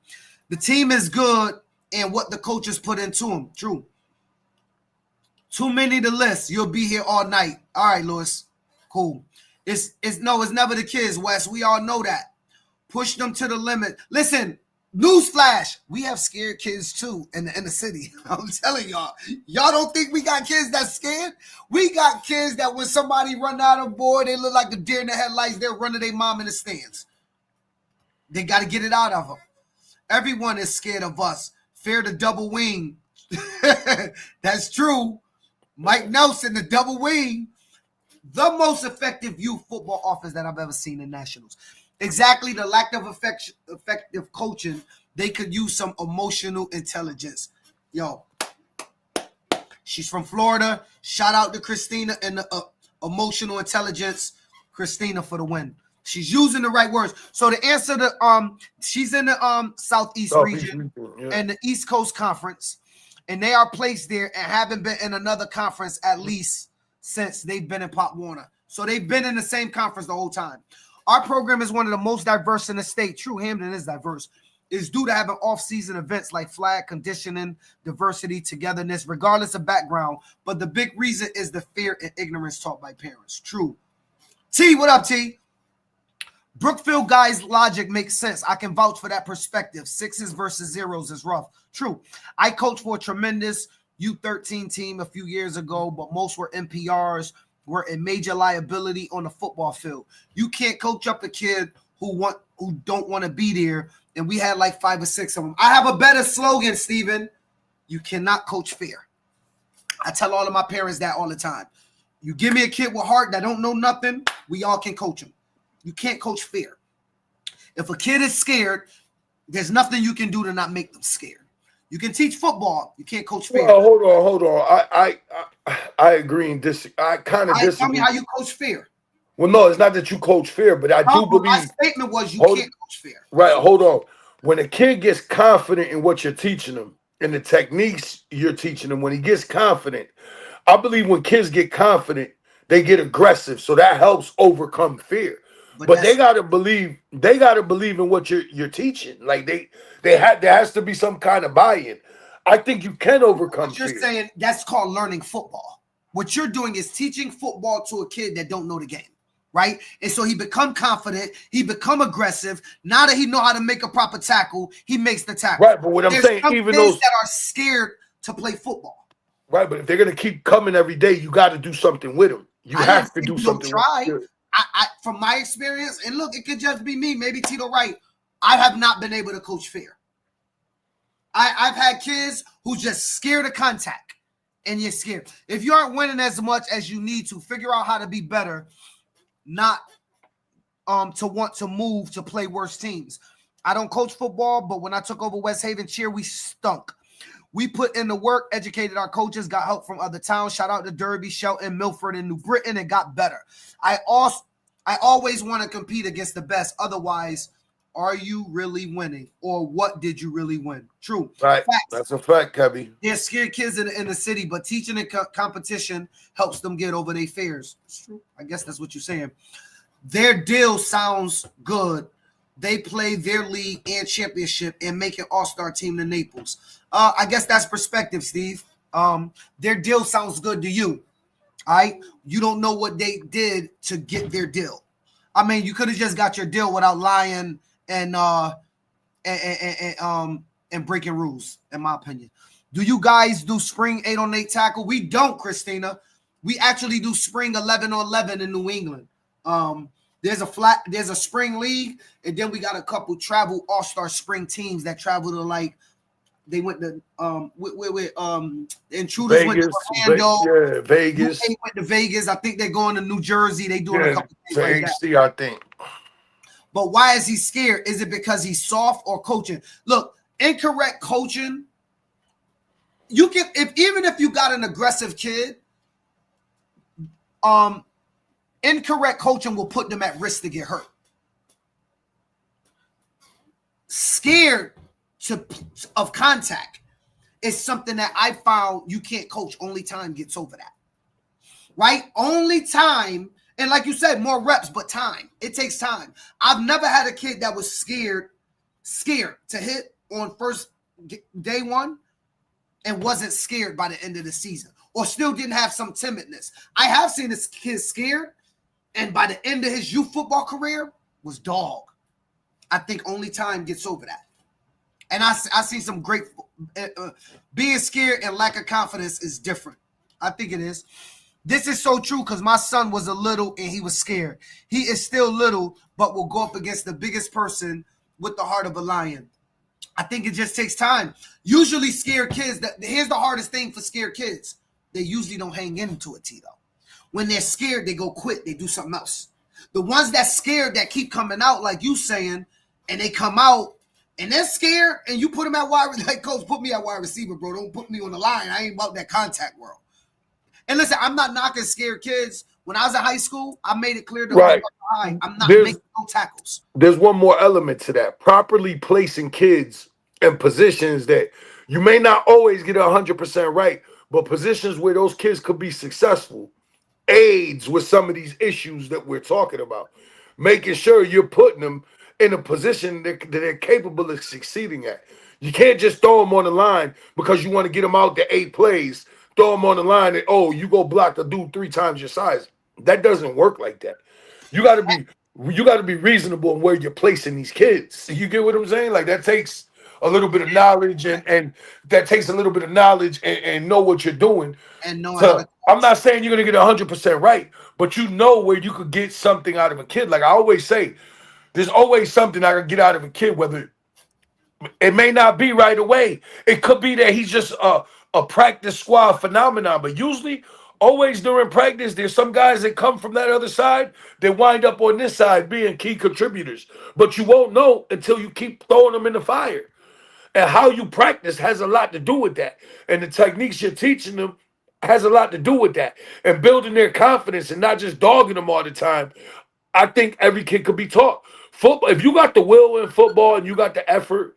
The team is good, and what the coaches put into them. True. Too many to list. You'll be here all night. All right, Lewis. Cool. It's never the kids, Wes. We all know that. Push them to the limit. Listen, newsflash. We have scared kids too in the city. I'm telling y'all. Y'all don't think we got kids that's scared? We got kids that when somebody run out of board, they look like a deer in the headlights. They're running their mom in the stands. They got to get it out of them. Everyone is scared of us. Fear the double wing. That's true. Mike Nelson, the double wing. The most effective youth football offense that I've ever seen in nationals. Exactly the lack of effective coaching. They could use some emotional intelligence. Yo, she's from Florida. Shout out to Christina and the emotional intelligence. Christina for the win. She's using the right words. So to answer she's in the Southeast region and the East Coast Conference, and they are placed there and haven't been in another conference at least since they've been in Pop Warner. So they've been in the same conference the whole time. Our program is one of the most diverse in the state. True, Hampden is diverse. It's due to having off-season events like flag conditioning, diversity, togetherness, regardless of background. But the big reason is the fear and ignorance taught by parents. True. T, what up, T? Brookfield guys' logic makes sense. I can vouch for that perspective. 6s versus 0s is rough. True. I coached for a tremendous U13 team a few years ago, but most were NPRs, were a major liability on the football field. You can't coach up a kid who don't want to be there, and we had like 5 or 6 of them. I have a better slogan, Steven. You cannot coach fear. I tell all of my parents that all the time. You give me a kid with heart that don't know nothing, we all can coach him. You can't coach fear. If a kid is scared, there's nothing you can do to not make them scared. You can teach football. You can't coach fear. Well, hold on. I agree and disagree. I kind of disagree. Tell me how you coach fear. Well, no, it's not that you coach fear, but I do believe. My statement was you can't coach fear. Right, hold on. When a kid gets confident in what you're teaching them and the techniques you're teaching them, when he gets confident, I believe when kids get confident, they get aggressive. So that helps overcome fear. But they gotta believe in what you're teaching. Like there has to be some kind of buy-in. I think you can overcome fear. You're saying that's called learning football. What you're doing is teaching football to a kid that don't know the game, right? And so he become confident, he become aggressive. Now that he know how to make a proper tackle, he makes the tackle. Right, but what I'm saying, even those that are scared to play football. Right, but if they're gonna keep coming every day, you got to do something with them. You have to do something. Try. I from my experience, and look, it could just be me, maybe Tito Wright. I have not been able to coach fear. I've had kids who just scared of contact, and you're scared. If you aren't winning as much as you need to, figure out how to be better, not to want to move to play worse teams. I don't coach football, but when I took over West Haven Cheer, we stunk. We put in the work, educated our coaches, got help from other towns. Shout out to Derby, Shelton, Milford, and New Britain, and got better. I always want to compete against the best. Otherwise, are you really winning? Or what did you really win? True. Right. Facts. That's a fact, Kevy. They're scared kids in the city, but teaching and competition helps them get over their fears. It's true. I guess that's what you're saying. Their deal sounds good. They play their league and championship and make an all-star team to Naples. I guess that's perspective, Steve. Their deal sounds good to you. All right? You don't know what they did to get their deal. I mean, you could have just got your deal without lying and breaking rules, in my opinion. Do you guys do spring 8-on-8 tackle? We don't, Christina. We actually do spring 11-on-11 in New England. There's a spring league, and then we got a couple travel all-star spring teams that travel to they went to Intruders Vegas, went to Orlando. Vegas. They went to Vegas. I think they're going to New Jersey. They doing a couple things like that. I think. But why is he scared? Is it because he's soft or coaching? Look, incorrect coaching. You can even if you got an aggressive kid, incorrect coaching will put them at risk to get hurt. Scared of contact is something that I found you can't coach. Only time gets over that. Right? Only time, and like you said, more reps, but time. It takes time. I've never had a kid that was scared to hit on first day one and wasn't scared by the end of the season, or still didn't have some timidness. I have seen this kid scared, and by the end of his youth football career was dog. I think only time gets over that. And I see some great being scared and lack of confidence is different. I think it is. This is so true because my son was a little and he was scared. He is still little, but will go up against the biggest person with the heart of a lion. I think it just takes time. Usually scared kids, here's the hardest thing for scared kids. They usually don't hang into it, Tito. When they're scared, they go quit. They do something else. The ones that's scared that keep coming out, like you saying, and they come out, and they're scared, and you put them at wide receiver. Like, coach, put me at wide receiver, bro. Don't put me on the line. I ain't about that contact world. And listen, I'm not knocking scared kids. When I was in high school, I made it clear to them, I'm not making no tackles. There's one more element to that. Properly placing kids in positions that you may not always get 100% right, but positions where those kids could be successful. aids with some of these issues that we're talking about, making sure you're putting them in a position that they're capable of succeeding at. You can't just throw them on the line because you want to get them out to 8 plays, throw them on the line and, oh, you go block the dude 3 times your size. That doesn't work like that. You got to be reasonable in where you're placing these kids. You get what I'm saying? Like, that takes a little bit of knowledge and that takes a little bit of knowledge and know what you're doing. And know So, how to I'm not saying you're going to get 100% right, but you know where you could get something out of a kid. Like I always say, there's always something I can get out of a kid, whether it may not be right away. It could be that he's just a practice squad phenomenon, but usually always during practice, there's some guys that come from that other side that wind up on this side being key contributors. But you won't know until you keep throwing them in the fire. And how you practice has a lot to do with that. And the techniques you're teaching them has a lot to do with that. And building their confidence and not just dogging them all the time. I think every kid could be taught. Football, if you got the will in football and you got the effort,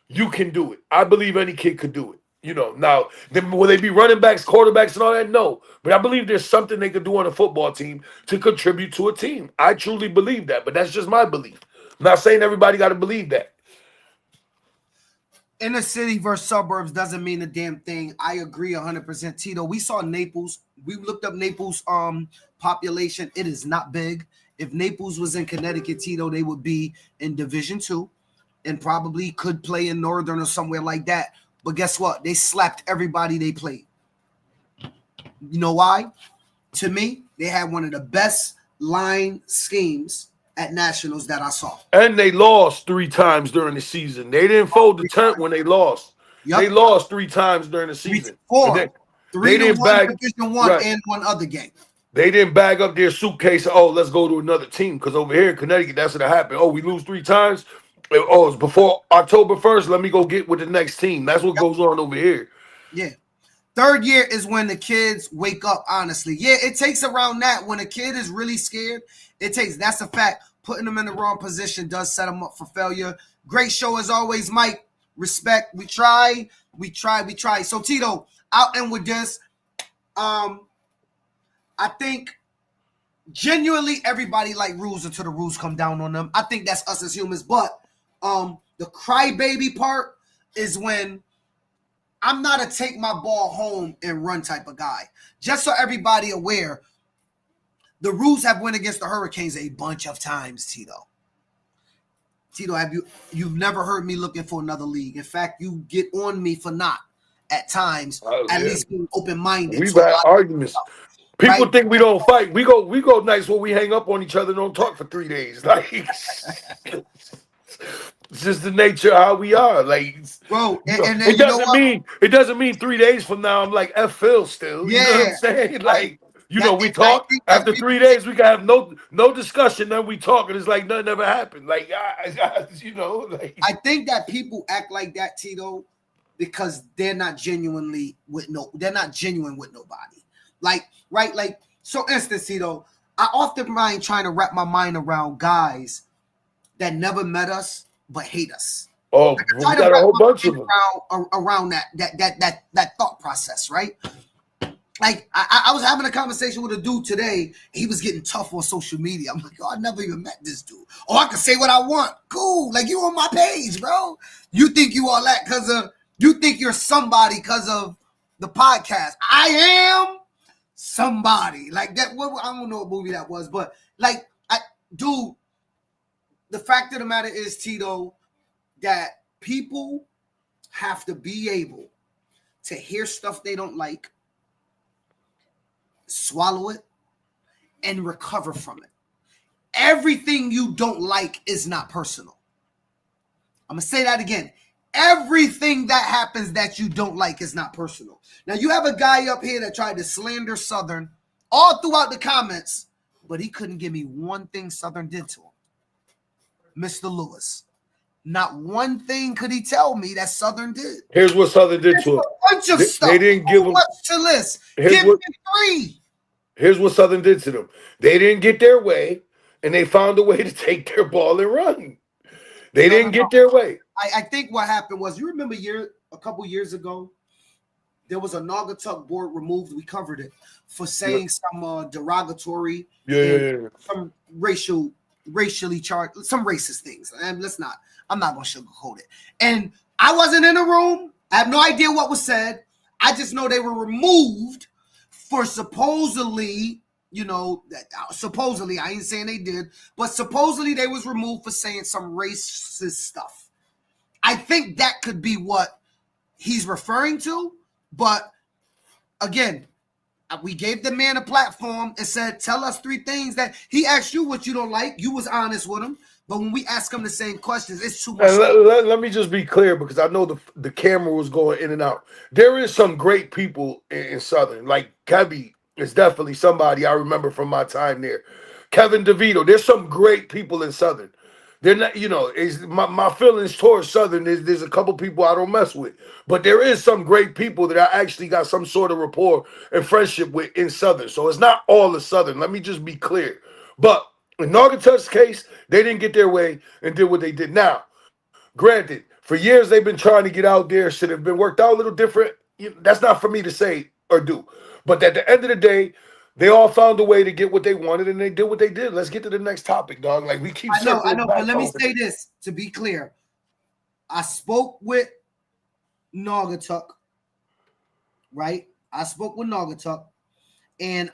you can do it. I believe any kid could do it. You know, now, will they be running backs, quarterbacks, and all that? No. But I believe there's something they could do on a football team to contribute to a team. I truly believe that, but that's just my belief. I'm not saying everybody got to believe that. Inner city versus suburbs doesn't mean a damn thing. I agree 100%. Tito, we saw Naples. We looked up Naples' population. It is not big. If Naples was in Connecticut, Tito, they would be in Division II and probably could play in Northern or somewhere like that. But guess what? They slapped everybody they played. You know why? To me, they had one of the best line schemes at Nationals that I saw. And they lost 3 times during the season. They didn't fold the tent when they lost. Yep. They lost 3 times during the season. 3 to 1 Division I right. And one other game. They didn't bag up their suitcase. Oh, let's go to another team. Because over here in Connecticut, that's what happened. Oh, we lose 3 times. Oh, it's before October 1st. Let me go get with the next team. That's what goes on over here. Yeah. 3rd year is when the kids wake up, honestly. Yeah, it takes around that. When a kid is really scared, that's a fact. Putting them in the wrong position does set them up for failure. Great show as always, Mike. Respect. We try. So, Tito, I'll end with this. I think genuinely everybody like rules until the rules come down on them. I think that's us as humans. But the crybaby part is when I'm not a take my ball home and run type of guy. Just so everybody aware, the rules have went against the Hurricanes a bunch of times, Tito. Tito, you've never heard me looking for another league. In fact, you get on me for not at times, at least being open-minded. We've had arguments. People think we don't fight. We go nights where we hang up on each other and don't talk for 3 days. Like it's just the nature of how we are. Like, bro, and it doesn't mean 3 days from now I'm like F Phil still. You know what I'm saying? Like, we talk after 3 days. We can have no discussion. Then we talk, and it's like nothing ever happened. Like, I think that people act like that, Tito, because they're not genuine with nobody. Like, right? Like, so instance, Tito, I often mind trying to wrap my mind around guys that never met us but hate us. Oh, we got a whole bunch of them around that thought process, right? Like, I was having a conversation with a dude today. He was getting tough on social media. I'm like, I never even met this dude. Oh, I can say what I want. Cool. Like, you on my page, bro. You think you all that you think you're somebody because of the podcast. I am somebody. Like that. I don't know what movie that was, but like, dude, the fact of the matter is, Tito, that people have to be able to hear stuff they don't like, swallow it, and recover from it. Everything you don't like is not personal. I'm going to say that again. Everything that happens that you don't like is not personal. Now, you have a guy up here that tried to slander Southern all throughout the comments, but he couldn't give me one thing Southern did to him. Mr. Lewis. Not one thing could he tell me that Southern did. Here's what Southern did to him. A bunch of stuff. They didn't give him to list. Give me 3. Here's what Southern did to them. They didn't get their way, and they found a way to take their ball and run. They didn't get their way. I think what happened was, you remember a couple years ago there was a Naugatuck board removed. We covered it for saying some derogatory, some racially charged, some racist things. And I'm not gonna sugarcoat it. And I wasn't in the room. I have no idea what was said. I just know they were removed for supposedly, supposedly, I ain't saying they did, but supposedly they was removed for saying some racist stuff. I think that could be what he's referring to. But again, we gave the man a platform and said, tell us 3 things that he asked you what you don't like. You was honest with him. But when we ask him the same questions, it's too much. Let me just be clear, because I know the camera was going in and out. There is some great people in Southern. Like Kevy is definitely somebody I remember from my time there. Kevin DeVito. There's some great people in Southern. They're not, my feelings towards Southern there's a couple people I don't mess with. But there is some great people that I actually got some sort of rapport and friendship with in Southern. So it's not all of Southern. Let me just be clear. But in Naugatuck's case, they didn't get their way and did what they did. Now, granted, for years they've been trying to get out there. Should have been worked out a little different. That's not for me to say or do. But at the end of the day, they all found a way to get what they wanted, and they did what they did. Let's get to the next topic, dog. Like, we keep. I know. But let me say this to be clear. I spoke with Naugatuck, right? I spoke with Naugatuck, and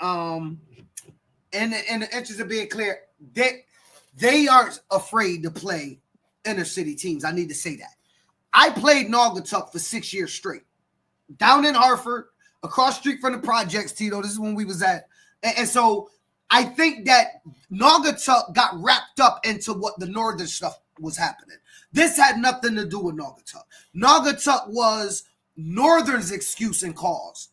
in the interest of being clear, they aren't afraid to play inner city teams. I need to say that. I played Naugatuck for 6 years straight, down in Hartford, across street from the projects. Tito, this is when we was at. And so I think that Naugatuck got wrapped up into what the northern stuff was happening. This had nothing to do with Naugatuck. Naugatuck was northern's excuse and cause.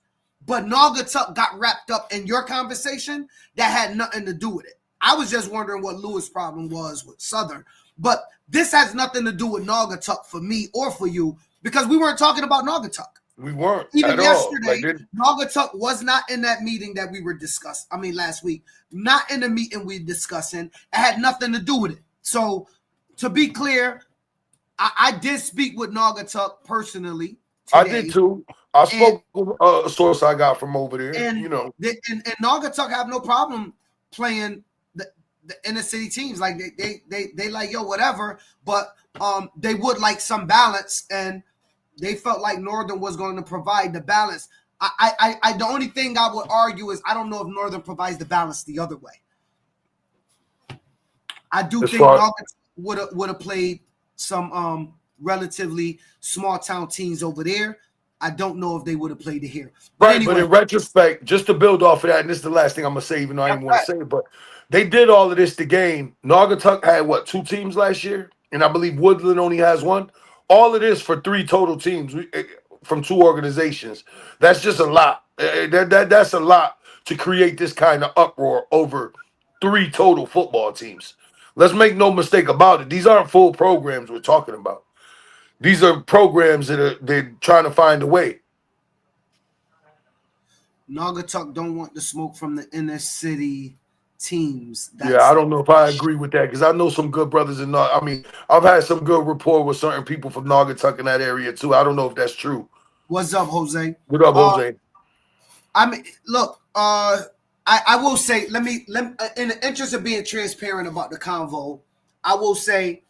But Naugatuck got wrapped up in your conversation that had nothing to do with it. I was just wondering what Lewis' problem was with Southern. But this has nothing to do with Naugatuck for me or for you, because we weren't talking about Naugatuck. We weren't. Even at yesterday, all. Naugatuck was not in that meeting that we were discussing. I mean, last week. Not in the meeting we were discussing. It had nothing to do with it. So, to be clear, I did speak with Naugatuck personally today. I did too. I spoke with a source I got from over there. And, and Naugatuck have no problem playing the inner city teams. Like, they like, yo, whatever. But they would like some balance, and they felt like Northern was going to provide the balance. I the only thing I would argue is I don't know if Northern provides the balance the other way. I do think Northern would have played some relatively small town teams over there. I don't know if they would have played it here. But anyway, but in retrospect, just to build off of that, and this is the last thing I'm gonna say, even though I didn't want to say it, but they did all of this to gain. Naugatuck had 2 teams last year, and I believe Woodland only has 1. All of this for 3 total teams from 2 organizations. That's just a lot. That's a lot to create this kind of uproar over 3 total football teams. Let's make no mistake about it. These aren't full programs we're talking about. These are programs they're trying to find a way. Naugatuck don't want the smoke from the inner city teams. I don't know if I agree with that, because I know some good brothers in I've had some good rapport with certain people from Naugatuck in that area too. I don't know if that's true. What's up, Jose? What up, Jose? I mean, look, I will say, let me in the interest of being transparent about the convo, I will say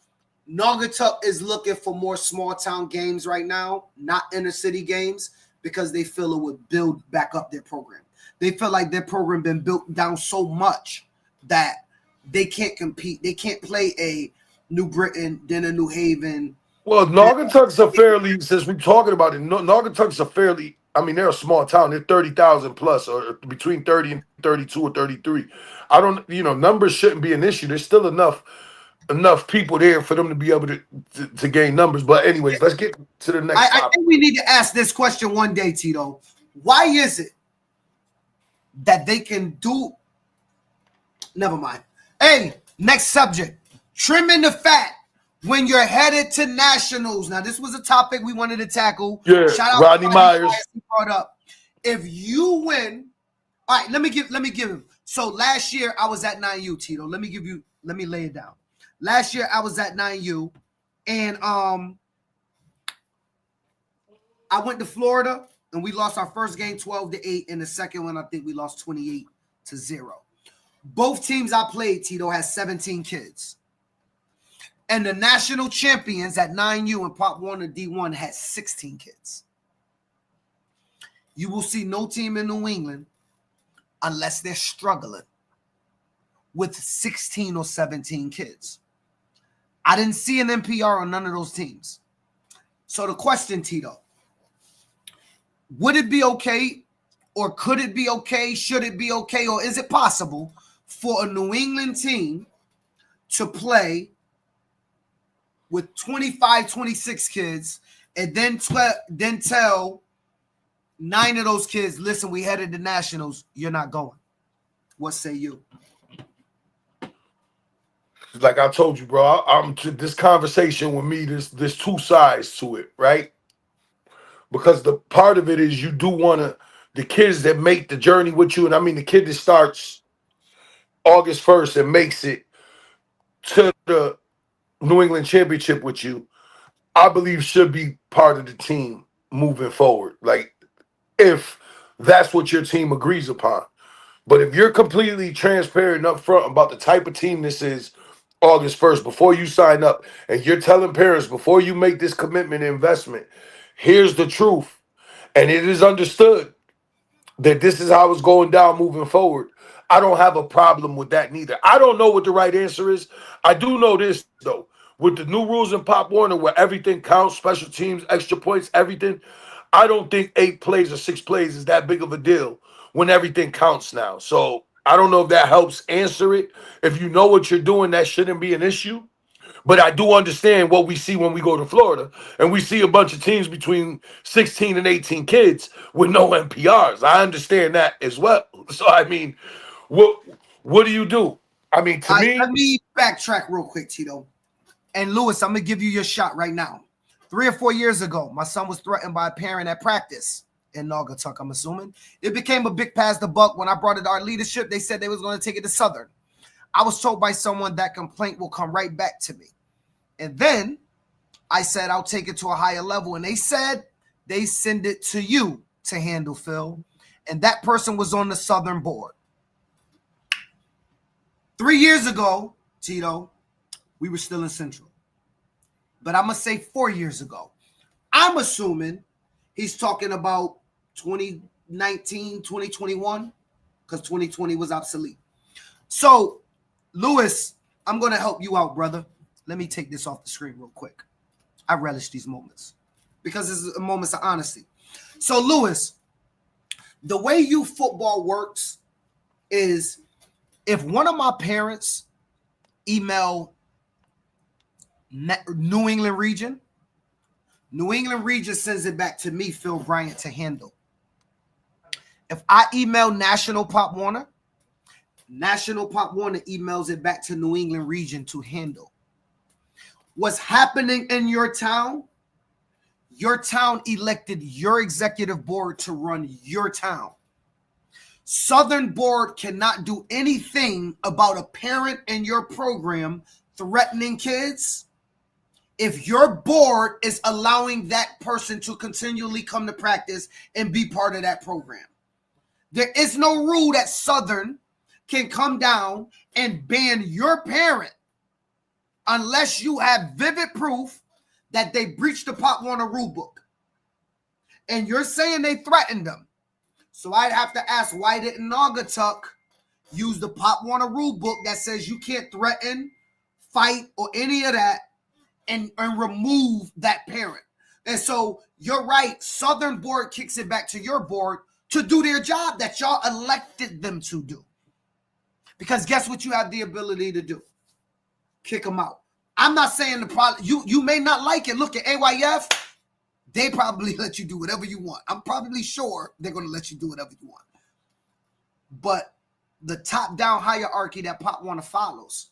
Naugatuck is looking for more small town games right now, not inner city games, because they feel it would build back up their program. They feel like their program been built down so much that they can't compete. They can't play a New Britain, then a New Haven. Well, Naugatuck's a fairly, since we're talking about it, Naugatuck's a fairly, they're a small town. They're 30,000 plus, or between 30 and 32 or 33. I don't, numbers shouldn't be an issue. There's still enough people there for them to be able to gain numbers. But anyways, let's get to the next topic. I think we need to ask this question one day, Tito. Why is it that they can do? Never mind. Hey, next subject. Trimming the fat when you're headed to nationals. Now, this was a topic we wanted to tackle. Yeah, shout out Rodney Myers. He brought up. If you win, all right. Let me give him. So last year I was at 9U, Tito. Let me lay it down. Last year I was at 9U, and I went to Florida. And we lost our first game 12-8. And the second one, I think we lost 28-0. Both teams I played, Tito, has 17 kids. And the national champions at 9U and Pop Warner D1 had 16 kids. You will see no team in New England unless they're struggling with 16 or 17 kids. I didn't see an NPR on none of those teams. So the question, Tito, would it be okay, or could it be okay? Should it be okay, or is it possible for a New England team to play with 25, 26 kids and then tell 9 of those kids, listen, we headed to nationals, you're not going? What say you? Like I told you, bro, this conversation with me, there's two sides to it, right? Because the part of it is you do want to, the kids that make the journey with you, and I mean the kid that starts August 1st and makes it to the New England championship with you, I believe should be part of the team moving forward. Like, if that's what your team agrees upon. But if you're completely transparent up front about the type of team this is August 1st, before you sign up, and you're telling parents before you make this commitment and investment, here's the truth, and it is understood that this is how it's going down moving forward, I don't have a problem with that neither. I don't know what the right answer is. I do know this, though. With the new rules in Pop Warner where everything counts, special teams, extra points, everything, I don't think 8 plays or 6 plays is that big of a deal when everything counts now. So I don't know if that helps answer it. If you know what you're doing, that shouldn't be an issue. But I do understand what we see when we go to Florida, and we see a bunch of teams between 16 and 18 kids with no NPRs. I understand that as well. So, I mean, what do you do? I mean, to me... Let me backtrack real quick, Tito. And, Lewis, I'm going to give you your shot right now. 3 or 4 years ago, my son was threatened by a parent at practice in Naugatuck, I'm assuming. It became a big pass the buck. When I brought it to our leadership, they said they was going to take it to Southern. I was told by someone that complaint will come right back to me. And then I said, I'll take it to a higher level. And they said they send it to you to handle, Phil. And that person was on the Southern board. 3 years ago, Tito, we were still in Central. But I'm going to say 4 years ago. I'm assuming he's talking about 2019, 2021, because 2020 was obsolete. So, Lewis, I'm going to help you out, brother. Let me take this off the screen real quick. I relish these moments because this is a moment of honesty. So, Lewis, the way youth football works is if one of my parents email New England region sends it back to me, Phil Bryant, to handle. If I email National Pop Warner emails it back to New England region to handle. What's happening in your town elected your executive board to run your town. Southern board cannot do anything about a parent in your program threatening kids if your board is allowing that person to continually come to practice and be part of that program. There is no rule that Southern can come down and ban your parent unless you have vivid proof that they breached the Pop Warner rule book. And you're saying they threatened them. So I'd have to ask, why didn't Naugatuck use the Pop Warner rule book that says you can't threaten, fight, or any of that and remove that parent? And so you're right. Southern board kicks it back to your board to do their job that y'all elected them to do. Because guess what you have the ability to do? Kick them out. I'm not saying the problem. You may not like it. Look at AYF. They probably let you do whatever you want. I'm probably sure they're going to let you do whatever you want. But the top-down hierarchy that Pop Warner follows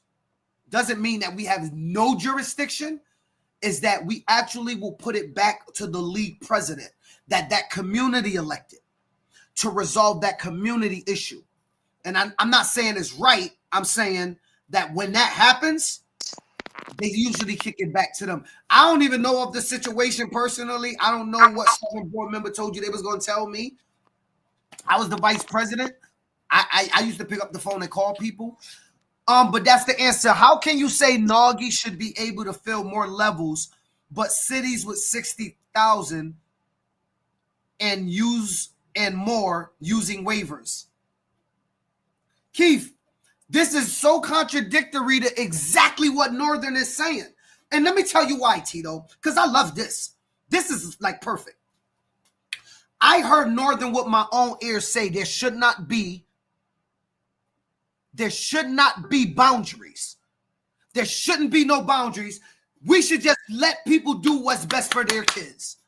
doesn't mean that we have no jurisdiction. Is that we actually will put it back to the league president that community elected to resolve that community issue. And I'm not saying it's right. I'm saying that when that happens, they usually kick it back to them. I don't even know of the situation personally. I don't know what Southern board member told you they was going to tell me. I was the vice president. I used to pick up the phone and call people. But that's the answer. How can you say Nagy should be able to fill more levels, but cities with 60,000 and more using waivers? Keith, this is so contradictory to exactly what Northern is saying. And let me tell you why, Tito, because I love this. This is like perfect. I heard Northern with my own ears say there should not be boundaries. There shouldn't be no boundaries. We should just let people do what's best for their kids.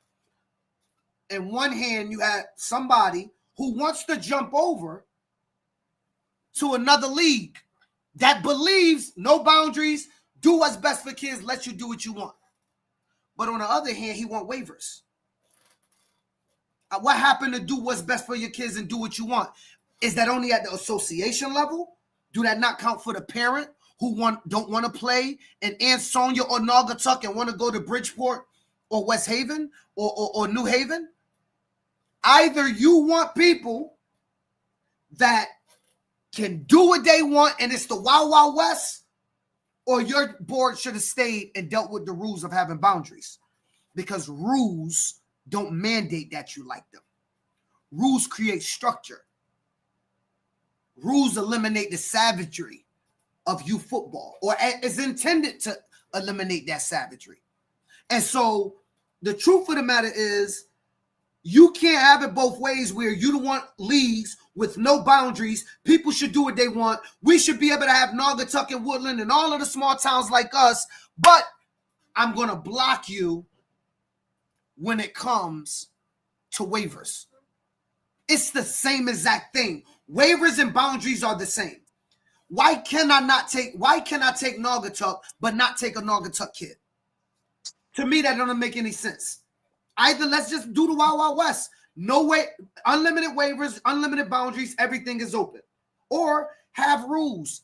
In one hand, you have somebody who wants to jump over to another league that believes no boundaries, do what's best for kids, let you do what you want. But on the other hand, he wants waivers. What happened to do what's best for your kids and do what you want? Is that only at the association level? Do that not count for the parent who don't want to play in Ansonia or Naugatuck and want to go to Bridgeport or West Haven or New Haven? Either you want people that can do what they want and it's the Wild Wild West, or your board should have stayed and dealt with the rules of having boundaries, because rules don't mandate that you like them. Rules create structure. Rules eliminate the savagery of youth football, or is intended to eliminate that savagery. And so the truth of the matter is, you can't have it both ways where you don't want leagues with no boundaries. People should do what they want. We should be able to have Naugatuck and Woodland and all of the small towns like us, but I'm going to block you when it comes to waivers. It's the same exact thing. Waivers and boundaries are the same. Why can I take Naugatuck but not take a Naugatuck kid? To me, that doesn't make any sense. Either let's just do the Wild Wild West. No way, unlimited waivers, unlimited boundaries, everything is open. Or have rules.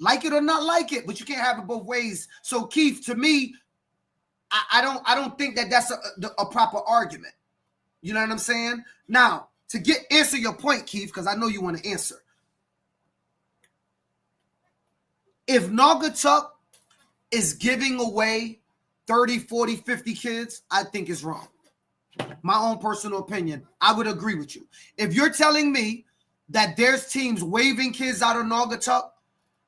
Like it or not like it, but you can't have it both ways. So Keith, to me, I don't think that that's a proper argument. You know what I'm saying? Now, to answer your point, Keith, because I know you want to answer. If Naugatuck is giving away 30, 40, 50 kids, I think it's wrong. My own personal opinion, I would agree with you. If you're telling me that there's teams waving kids out of Naugatuck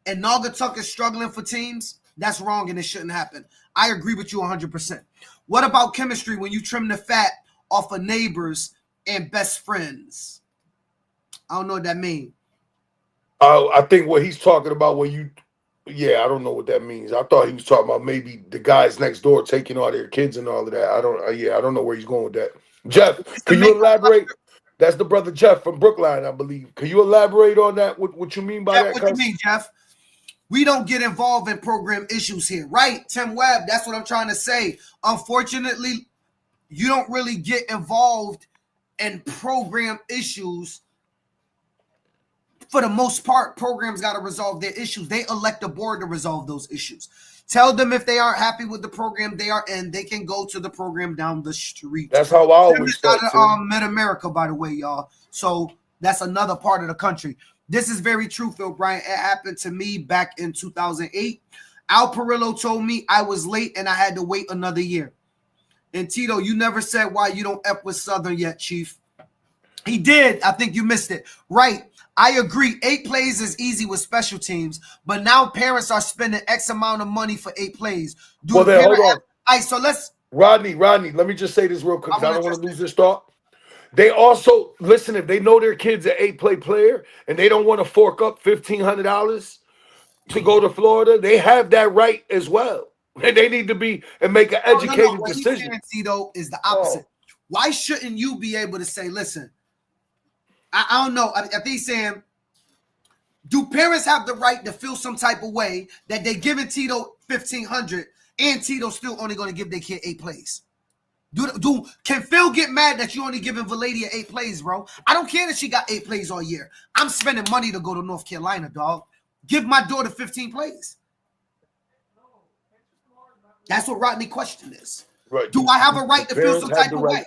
and Naugatuck is struggling for teams, that's wrong and it shouldn't happen. I agree with you 100%. What about chemistry when you trim the fat off of neighbors and best friends? I don't know what that means. I think what he's talking about I don't know what that means. I thought he was talking about maybe the guys next door taking all their kids and all of that. I don't know where he's going with that. Jeff, can you elaborate? That's the brother Jeff from Brookline, I believe. Can you elaborate on that? What you mean by that? What you mean, Jeff? We don't get involved in program issues here, right? Tim Webb, that's what I'm trying to say. Unfortunately, you don't really get involved in program issues. For the most part, programs got to resolve their issues. They elect a board to resolve those issues. Tell them if they aren't happy with the program they are in, they can go to the program down the street. That's how I always start. Mid-America, by the way, y'all. So that's another part of the country. This is very true, Phil Bryant. It happened to me back in 2008. Al Perillo told me I was late and I had to wait another year. And Tito, you never said why you don't F with Southern yet, Chief. He did. I think you missed it. Right. I agree. 8 plays is easy with special teams, but now parents are spending X amount of money for 8 plays. Hold on. All right, so let's. Rodney, let me just say this real quick because I don't want to lose this thought. They also, listen, if they know their kid's an 8-play player and they don't want to fork up $1,500 to go to Florida, they have that right as well. And they need to be and make an educated decision. What he's saying, Tito, is the opposite. Why shouldn't you be able to say, listen, I don't know. I think he's saying, do parents have the right to feel some type of way that they giving Tito $1,500 and Tito still only going to give their kid 8 plays? Can Phil get mad that you only giving Valadia 8 plays, bro? I don't care that she got 8 plays all year. I'm spending money to go to North Carolina, dog. Give my daughter 15 plays. That's what Rodney's question is. Right. Do I have a right to feel some Parents have type the of right. way?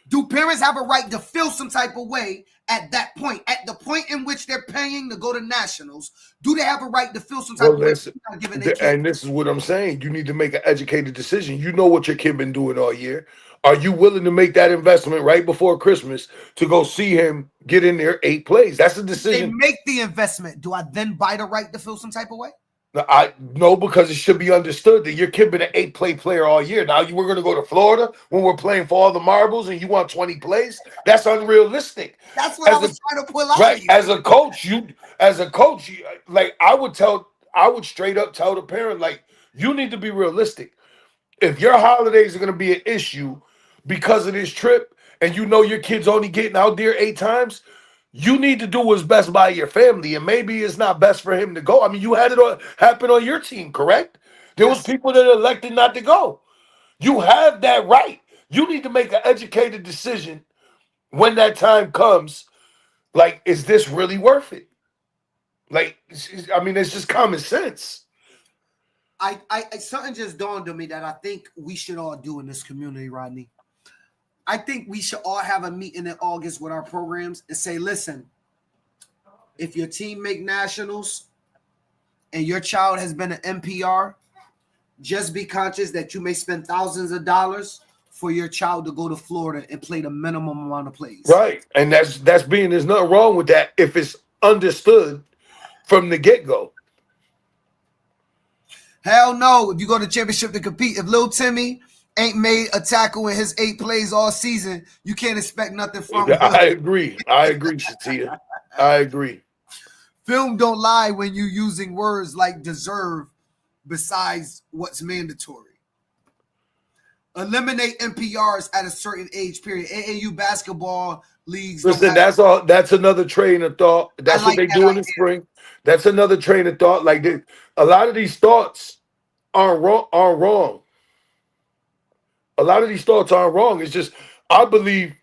Do parents have a right to feel some type of way at that point? At the point in which they're paying to go to nationals, do they have a right to feel some type Well, of way? listen, Not giving their kid? and this is what I'm saying. You need to make an educated decision. You know what your kid been doing all year. Are you willing to make that investment right before Christmas to go see him get in there 8 plays? That's a They decision. make the investment. Do I then buy the right to feel some type of way? I know, because it should be understood that your kid been an 8-play player all year. Now we're going to go to Florida when we're playing for all the marbles, and you want 20 plays? That's unrealistic. That's what I was trying to pull out Right. of you. As a coach, like I would straight up tell the parent, like, you need to be realistic. If your holidays are going to be an issue because of this trip, and you know your kid's only getting out there 8 times, you need to do what's best by your family. And maybe it's not best for him to go. I mean, you had it happen on your team, correct? There was people that elected not to go. You have that right. You need to make an educated decision when that time comes. Like, is this really worth it? Like, I mean, it's just common sense. I something just dawned on me that I think we should all do in this community, Rodney. I think we should all have a meeting in August with our programs and say, listen, if your team make nationals and your child has been an NPR, just be conscious that you may spend thousands of dollars for your child to go to Florida and play the minimum amount of plays. Right. And there's nothing wrong with that if it's understood from the get-go. Hell no. If you go to championship to compete, if Lil Timmy ain't made a tackle in his 8 plays all season, you can't expect nothing from him. I agree, Shatia. I agree. Film don't lie when you using words like deserve besides what's mandatory. Eliminate NPRs at a certain age period. AAU basketball leagues. Listen, that's another train of thought. That's what they do in the spring. That's another train of thought. Like, a lot of these thoughts aren't wrong. A lot of these thoughts aren't wrong. It's just, I believe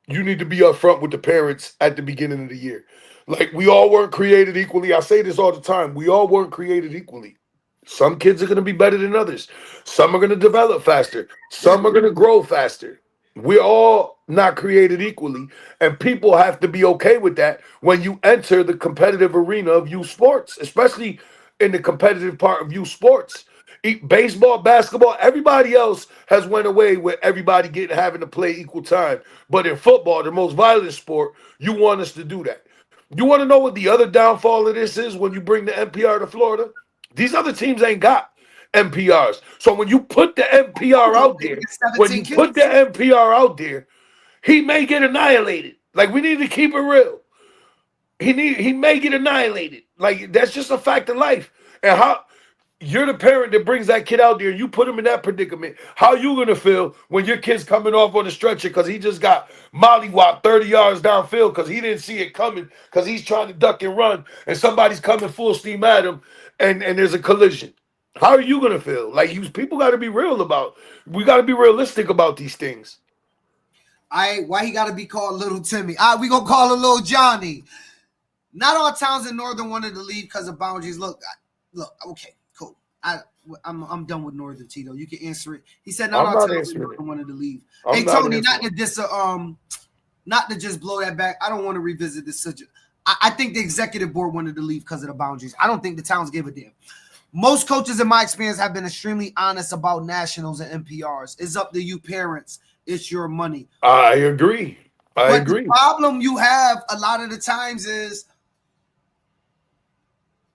you need to be upfront with the parents at the beginning of the year. Like, we all weren't created equally. I say this all the time. We all weren't created equally. Some kids are going to be better than others. Some are going to develop faster. Some are going to grow faster. We're all not created equally, and people have to be okay with that when you enter the competitive arena of youth sports, especially in the competitive part of youth sports. Baseball, basketball, everybody else has went away with everybody having to play equal time. But in football, the most violent sport, you want us to do that. You want to know what the other downfall of this is when you bring the NPR to Florida? These other teams ain't got NPRs. So when you put the NPR out there, he may get annihilated. Like, we need to keep it real. He may get annihilated. Like, that's just a fact of life. And how you're the parent that brings that kid out there and you put him in that predicament. How you gonna feel when your kid's coming off on the stretcher because he just got mollywopped 30 yards downfield because he didn't see it coming because he's trying to duck and run and somebody's coming full steam at him and there's a collision? How are you gonna feel? Like, people got to be real about. We got to be realistic about these things. Why he got to be called Little Timmy? We gonna call him Little Johnny. Not all towns in Northern wanted to leave because of boundaries. Look. Okay, cool. I'm done with Northern, Tito. You can answer it. He said not all towns in Northern wanted to leave. Hey Tony, not to just blow that back. I don't want to revisit this subject. I think the executive board wanted to leave because of the boundaries. I don't think the towns gave a damn. Most coaches, in my experience, have been extremely honest about nationals and NPRs. It's up to you, parents. It's your money. I agree. The problem you have a lot of the times is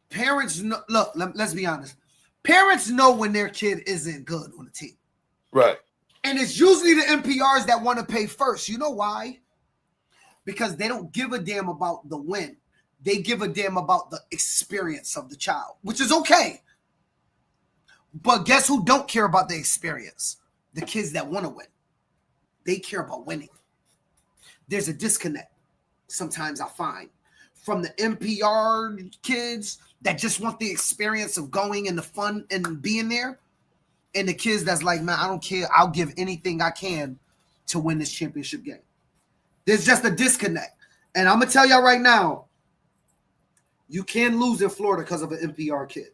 parents know, look, let's be honest. Parents know when their kid isn't good on the team. Right. And it's usually the NPRs that want to pay first. You know why? Because they don't give a damn about the win. They give a damn about the experience of the child, which is okay. But guess who don't care about the experience? The kids that want to win. They care about winning. There's a disconnect sometimes I find from the NPR kids that just want the experience of going and the fun and being there, and the kids that's like, man, I don't care. I'll give anything I can to win this championship game. There's just a disconnect. And I'm going to tell y'all right now, you can lose in Florida because of an NPR kid.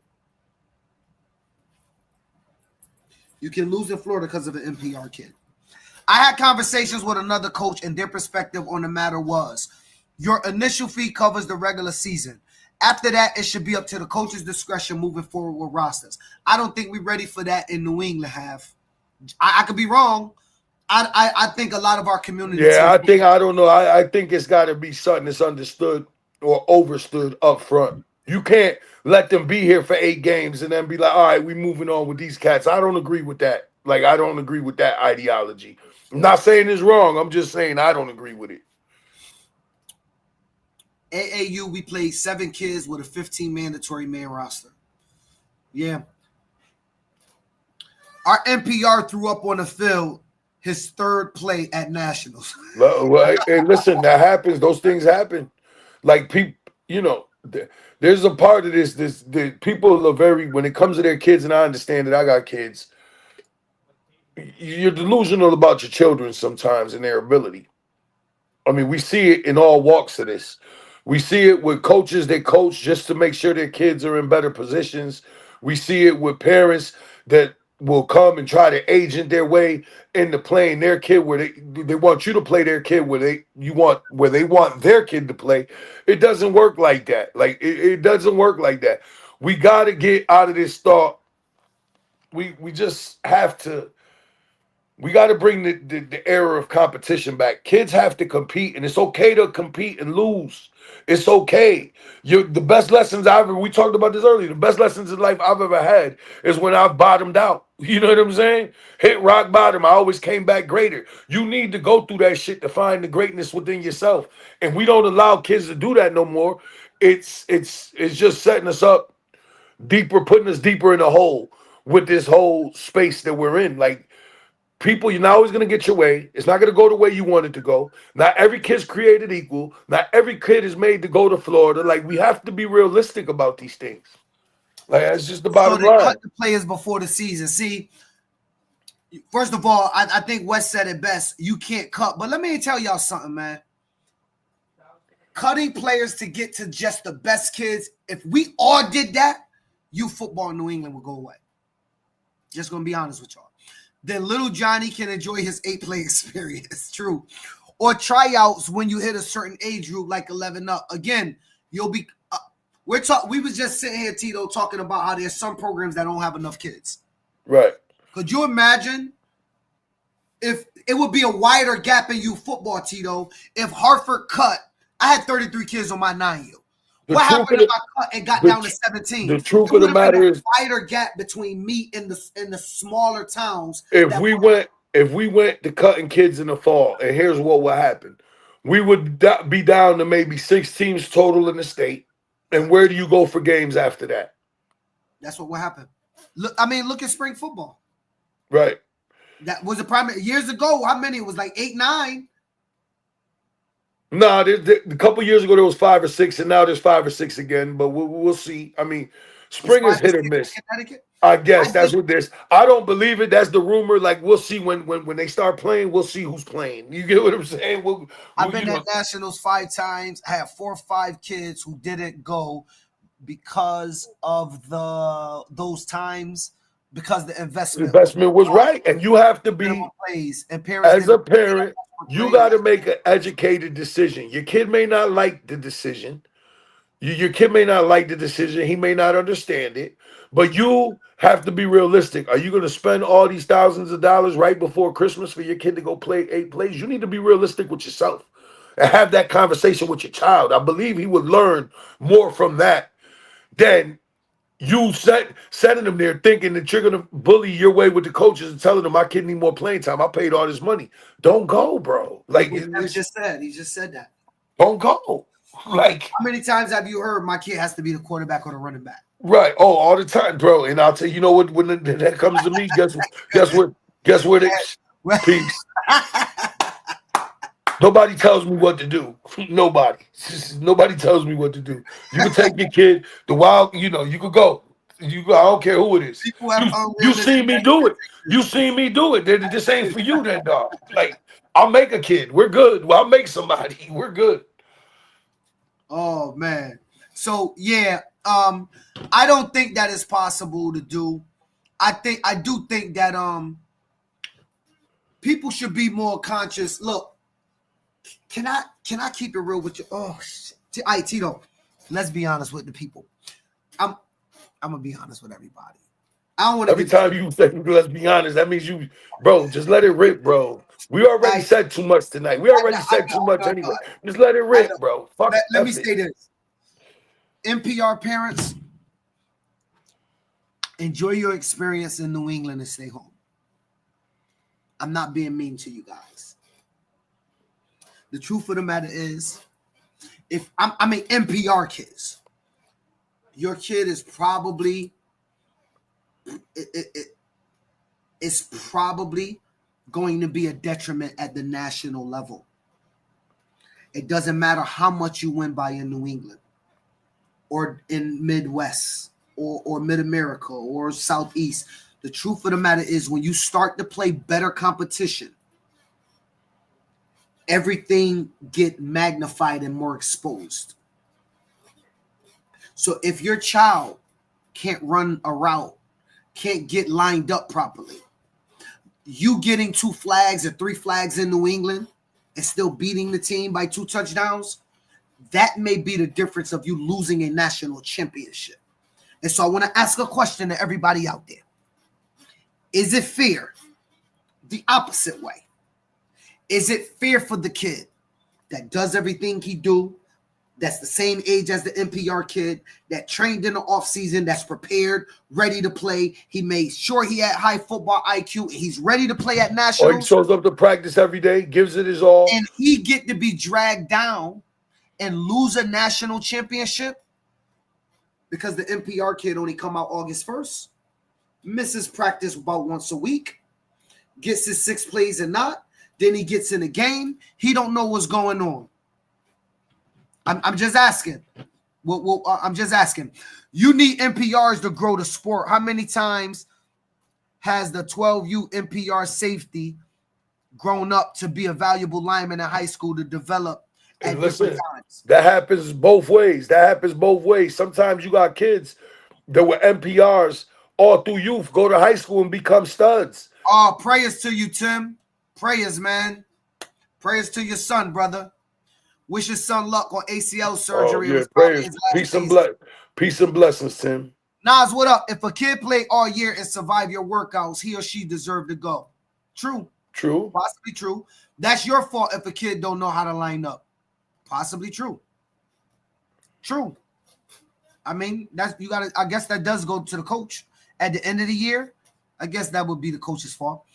You can lose in Florida because of an NPR kid. I had conversations with another coach, and their perspective on the matter was your initial fee covers the regular season. After that, it should be up to the coach's discretion moving forward with rosters. I don't think we're ready for that in New England. I could be wrong. I think a lot of our community. Yeah, I don't know. I think it's got to be something that's understood or overstood up front. You can't let them be here for 8 games and then be like, all right, we're moving on with these cats. I don't agree with that. Like, I don't agree with that ideology. I'm not saying it's wrong. I'm just saying I don't agree with it. AAU, we played 7 kids with a 15 mandatory man roster. Yeah. Our NPR threw up on the field his 3rd play at Nationals. Well, and listen, that happens. Those things happen. Like, people, you know, there's a part of this. The people are very, when it comes to their kids, and I understand that I got kids, you're delusional about your children sometimes and their ability. I mean, we see it in all walks of this. We see it with coaches that coach just to make sure their kids are in better positions. We see it with parents that will come and try to agent their way into playing their kid where they want you to play their kid where they want their kid to play. It doesn't work like that. Like it doesn't work like that. We got to get out of this thought. We just have to. We got to bring the era of competition back. Kids have to compete, and it's okay to compete and lose. It's okay. The best lessons we talked about this earlier, the best lessons in life I've ever had is when I've bottomed out. You know what I'm saying? Hit rock bottom. I always came back greater. You need to go through that shit to find the greatness within yourself. And we don't allow kids to do that no more. It's just setting us up deeper, putting us deeper in a hole with this whole space that we're in. Like, people, you're not always going to get your way. It's not going to go the way you want it to go. Not every kid's created equal. Not every kid is made to go to Florida. Like, we have to be realistic about these things. Like, that's just the bottom line. Cut the players before the season. See, first of all, I think Wes said it best. You can't cut. But let me tell y'all something, man. Cutting players to get to just the best kids, if we all did that, youth football in New England would go away. Just going to be honest with y'all. Then little Johnny can enjoy his 8-play experience. True. Or tryouts when you hit a certain age group like 11 up. Again, you'll be we was just sitting here, Tito, talking about how there's some programs that don't have enough kids. Right. Could you imagine if it would be a wider gap in youth football, Tito, if Hartford cut? I had 33 kids on my 9U. What happened if I cut and got down to 17? The truth of the matter is wider gap between me and the smaller towns. If we went to cutting kids in the fall, and here's what would happen. We would be down to maybe 6 teams total in the state. And where do you go for games after that? That's what will happen. Look at spring football. Right. That was a primary years ago. How many? It was like 8, 9. No, a couple years ago there was 5 or 6, and now there's 5 or 6 again. But we'll see. I mean, spring is hit or miss. I guess that's what this. I don't believe it. That's the rumor. Like, we'll see when they start playing. We'll see who's playing. You get what I'm saying? I've been at Nationals 5 times. I have 4 or 5 kids who didn't go because of those times. Because the investment was right, and you have to be and parents as a parent. You got to make an educated decision. Your kid may not like the decision. Your kid may not like the decision. He may not understand it. But you have to be realistic. Are you going to spend all these thousands of dollars right before Christmas for your kid to go play 8 plays? You need to be realistic with yourself and have that conversation with your child. I believe he would learn more from that than you setting them there thinking that you're going to bully your way with the coaches and telling them, my kid need more playing time. I paid all this money. Don't go, bro. Like, he just said that. Don't go. Like, how many times have you heard my kid has to be the quarterback or the running back? Right. Oh, all the time, bro. And I'll tell you, know what? When that comes to me, guess what? Peace. Nobody tells me what to do. Nobody tells me what to do. You can take your kid, the wild. You could go. I don't care who it is. You see me do it. You see me do it. This ain't for you, then, dog. Like, I'll make a kid. We're good. Well, I'll make somebody. We're good. Oh man. So yeah. I don't think that is possible to do. I do think that people should be more conscious. Look, can I keep it real with you? Oh shit. All right, Tito, let's be honest with the people. I'm gonna be honest with everybody. I don't want to. Every time you say let's be honest, that means you, bro, just let it rip, bro. We already said too much tonight. We already said too much anyway. Just let it rip, bro. Fuck let me say this. NPR parents, enjoy your experience in New England and stay home. I'm not being mean to you guys. The truth of the matter is, if I mean NPR kids, your kid is probably it's probably going to be a detriment at the national level. It doesn't matter how much you win by in New England or in Midwest or Mid-America or Southeast. The truth of the matter is when you start to play better competition, everything get magnified and more exposed. So if your child can't run a route, can't get lined up properly, you getting 2 flags or 3 flags in New England and still beating the team by 2 touchdowns, that may be the difference of you losing a national championship. And so I want to ask a question to everybody out there. Is it fair the opposite way? Is it fair for the kid that does everything he do, that's the same age as the NPR kid, that trained in the offseason, that's prepared, ready to play? He made sure he had high football IQ. He's ready to play at nationals. Or he shows up to practice every day, gives it his all. And he get to be dragged down and lose a national championship because the NPR kid only come out August 1st, misses practice about once a week, gets his 6 plays and not, then he gets in a game. He don't know what's going on. I'm just asking. I'm just asking. You need NPRs to grow the sport. How many times has the 12U NPR safety grown up to be a valuable lineman in high school to develop at different times? That happens both ways. Sometimes you got kids that were NPRs all through youth, go to high school and become studs. Oh, prayers to you, Tim. Prayers, man. Prayers to your son, brother. Wish your son luck on ACL surgery. Oh, yeah, prayers. Peace and blessings, Tim. Nas, what up? If a kid play all year and survive your workouts, he or she deserve to go. True. Possibly true. That's your fault if a kid don't know how to line up. Possibly true. I mean, I guess that does go to the coach. At the end of the year, I guess that would be the coach's fault.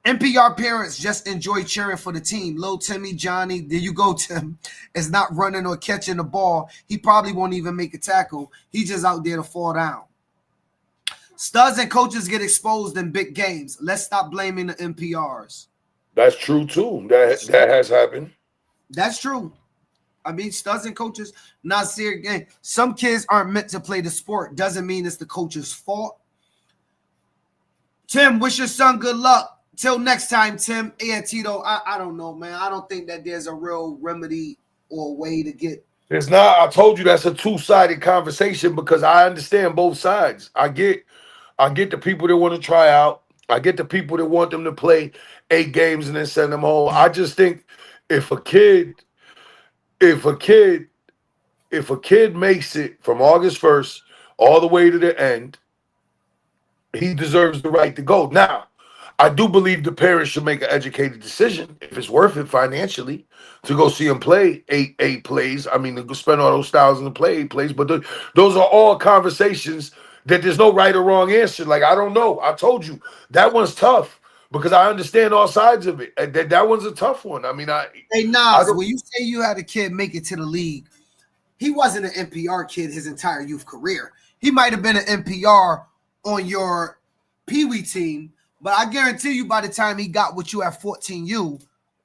NPR parents just enjoy cheering for the team. Lil Timmy, Johnny, there you go, Tim, is not running or catching the ball. He probably won't even make a tackle. He's just out there to fall down. Studs and coaches get exposed in big games. Let's stop blaming the NPRs. That's true, too. That has happened. That's true. I mean, studs and coaches, not serious game. Some kids aren't meant to play the sport. Doesn't mean it's the coach's fault. Tim, wish your son good luck. Till next time, Tim. Yeah, Tito, I don't know, man. I don't think that there's a real remedy or way to get. There's not. I told you that's a two-sided conversation because I understand both sides. I get the people that want to try out. I get the people that want them to play 8 games and then send them home. I just think if a kid makes it from August 1st all the way to the end, he deserves the right to go. Now, I do believe the parents should make an educated decision if it's worth it financially to go see him play eight plays. I mean, to go spend all those thousands to play 8 plays. But those are all conversations that there's no right or wrong answer. Like, I don't know. I told you that one's tough because I understand all sides of it. That one's a tough one. I mean, hey, Nas, when you say you had a kid make it to the league, he wasn't an NPR kid his entire youth career. He might have been an NPR on your Pee-wee team, but I guarantee you by the time he got with you at 14U,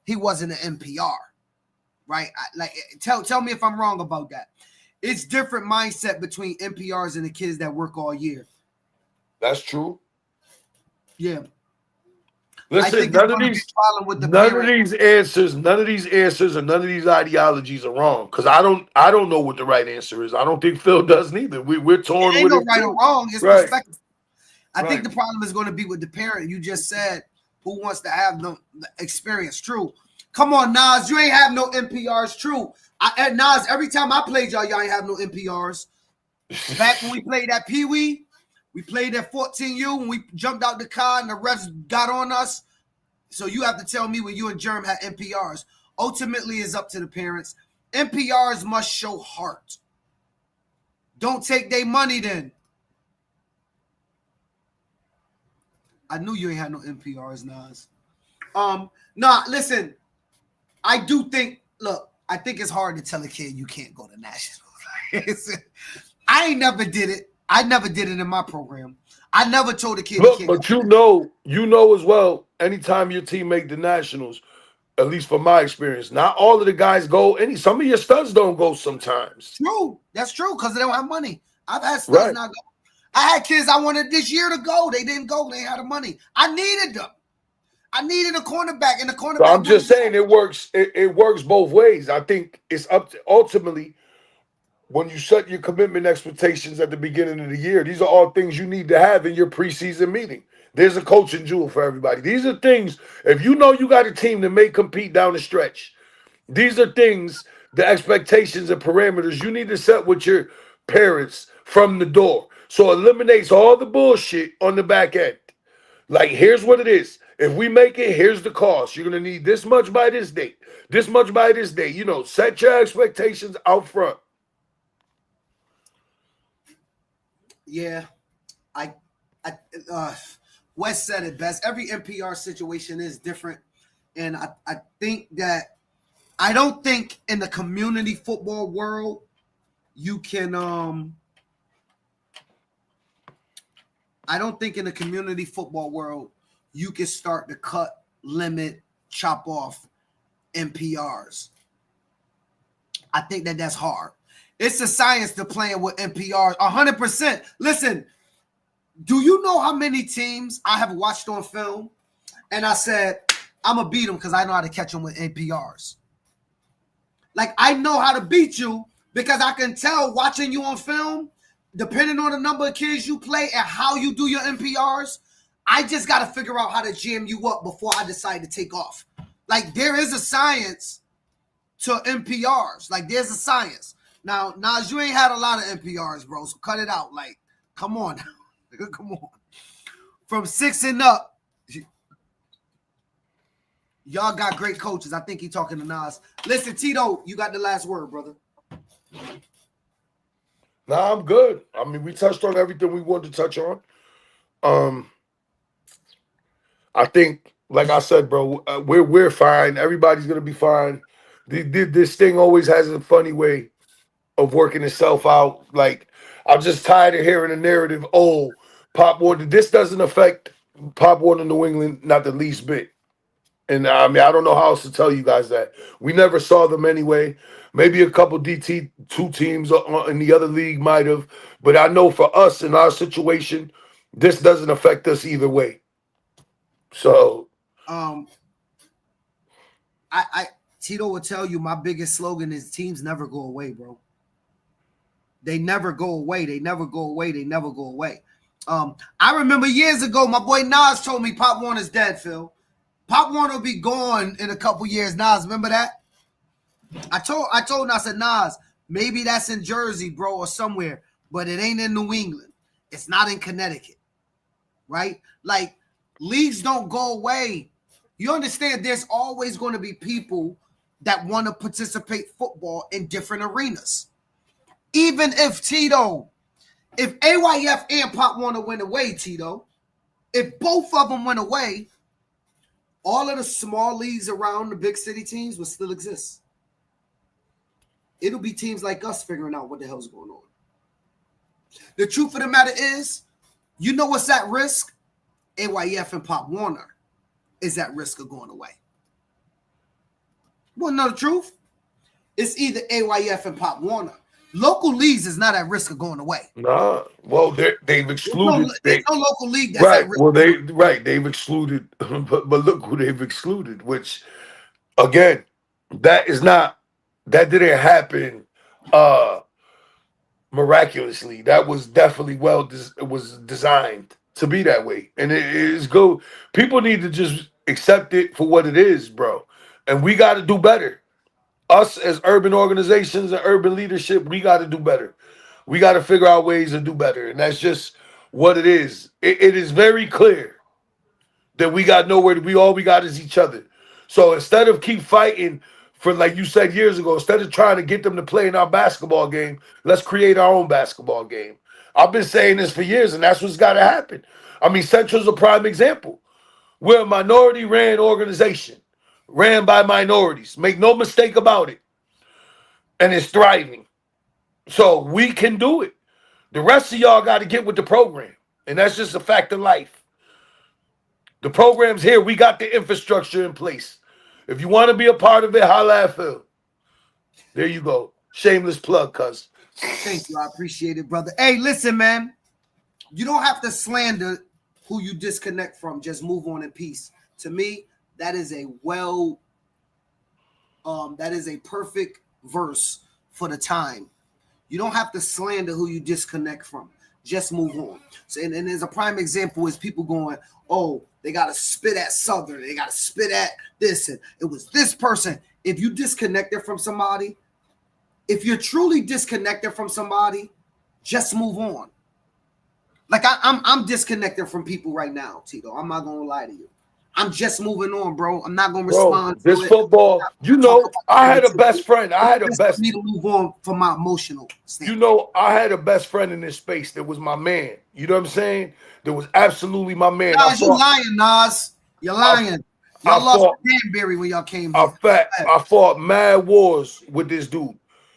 he wasn't an NPR, right? Tell me if I'm wrong about that. It's different mindset between NPRs and the kids that work all year. That's true. Yeah. Listen, none of these answers and none of these ideologies are wrong because I don't know what the right answer is. I don't think Phil does neither. We're torn with it. Ain't no right or wrong. It's perspective. I think the problem is going to be with the parent. You just said who wants to have the experience. True. Come on, Nas. You ain't have no NPRs. True. Nas, every time I played y'all ain't have no NPRs. Back when we played at Pee Wee, we played at 14U when we jumped out the car and the refs got on us. So you have to tell me when you and Germ had NPRs. Ultimately, it's up to the parents. NPRs must show heart. Don't take their money then. I knew you ain't had no NPRs, Nas. Nah, listen. I do think, look, I think it's hard to tell a kid you can't go to nationals. I ain't never did it. I never did it in my program. I never told a kid. Look, but you know as well, anytime your team make the nationals, at least from my experience, not all of the guys go. Some of your studs don't go sometimes. True. That's true, because they don't have money. I've had studs not go. I had kids I wanted this year to go. They didn't go. They had the money. I needed them. I needed a cornerback, and the cornerback. So I'm just saying it works. It works both ways. I think it's up to ultimately when you set your commitment expectations at the beginning of the year. These are all things you need to have in your preseason meeting. There's a coaching jewel for everybody. These are things. If you know you got a team that may compete down the stretch, these are things, the expectations and parameters you need to set with your parents from the door. So it eliminates all the bullshit on the back end. Like, here's what it is. If we make it, here's the cost. You're going to need this much by this date, this much by this date. You know, set your expectations out front. Yeah. Wes said it best. Every NPR situation is different. And I think that I don't think in the community football world you can I don't think in the community football world you can start to cut, limit, chop off NPRs. I think that that's hard. It's a science to playing with NPRs 100%. Listen, do you know how many teams I have watched on film and I said, I'm going to beat them because I know how to catch them with NPRs? Like, I know how to beat you because I can tell watching you on film, depending on the number of kids you play and how you do your NPRs, I just got to figure out how to jam you up before I decide to take off. Like, there is a science to NPRs. Like, there's a science. Now, Nas, you ain't had a lot of NPRs, bro, so cut it out. Like, come on. Come on. From 6 and up, y'all got great coaches. I think he's talking to Nas. Listen, Tito, you got the last word, brother. Nah, I'm good. I mean, we touched on everything we wanted to touch on. I think, like I said, bro, we're fine. Everybody's gonna be fine. This thing always has a funny way of working itself out. Like, I'm just tired of hearing the narrative. Oh, Pop Warner. This doesn't affect Pop Warner New England not the least bit. And I mean, I don't know how else to tell you guys that. We never saw them anyway. Maybe a couple DT2 teams in the other league might have. But I know for us in our situation, this doesn't affect us either way. So, Tito will tell you my biggest slogan is teams never go away, bro. They never go away. They never go away. They never go away. I remember years ago, my boy Nas told me Pop Warner's dead, Phil. Pop Warner will be gone in a couple years. Nas, remember that? I told Nas, I said, Nas, maybe that's in Jersey, bro, or somewhere, but it ain't in New England. It's not in Connecticut, right? Like, leagues don't go away. You understand there's always going to be people that want to participate football in different arenas. Even if Tito, if AYF and Pop Warner went away, Tito, if both of them went away, all of the small leagues around the big city teams would still exist. It'll be teams like us figuring out what the hell's going on. The truth of the matter is, you know what's at risk? AYF and Pop Warner is at risk of going away. You want to know the truth? It's either AYF and Pop Warner. Local leagues is not at risk of going away. Nah, well, they've excluded. There's no local league that's at risk. Well, they've excluded, but look who they've excluded. Which, again, that didn't happen miraculously. That was definitely it was designed. to be that way. And it is good. People need to just accept it for what it is, bro. And we got to do better. Us as urban organizations and urban leadership, we got to do better. We got to figure out ways to do better. And that's just what it is. It is very clear that we got nowhere to be. All we got is each other. So instead of keep fighting for, like you said years ago, instead of trying to get them to play in our basketball game, let's create our own basketball game. I've been saying this for years, and that's what's got to happen. I mean, Central's a prime example. We're a minority-ran organization, ran by minorities. Make no mistake about it. And it's thriving. So we can do it. The rest of y'all got to get with the program. And that's just a fact of life. The program's here. We got the infrastructure in place. If you want to be a part of it, holla at Phil. There you go. Shameless plug, cuz. Thank you. I appreciate it, brother. Hey, listen, man. You don't have to slander who you disconnect from. Just move on in peace. To me, that is a that is a perfect verse for the time. You don't have to slander who you disconnect from. Just move on. So, and there's a prime example is people going, oh, they got to spit at Southern. They got to spit at this. And it was this person. If you disconnected from somebody, if you're truly disconnected from somebody, just move on. Like I'm disconnected from people right now, Tito. I'm not going to lie to you. I'm just moving on, bro. I'm not going to respond. This football, you know, I had a best friend. I had a best. Me to move on from my emotional standpoint. You know, I had a best friend in this space that was my man. You know what I'm saying? That was absolutely my man. Nas, you lying, Nas. You're lying. Y'all lost Danbury when y'all came here. I fought mad wars with this dude.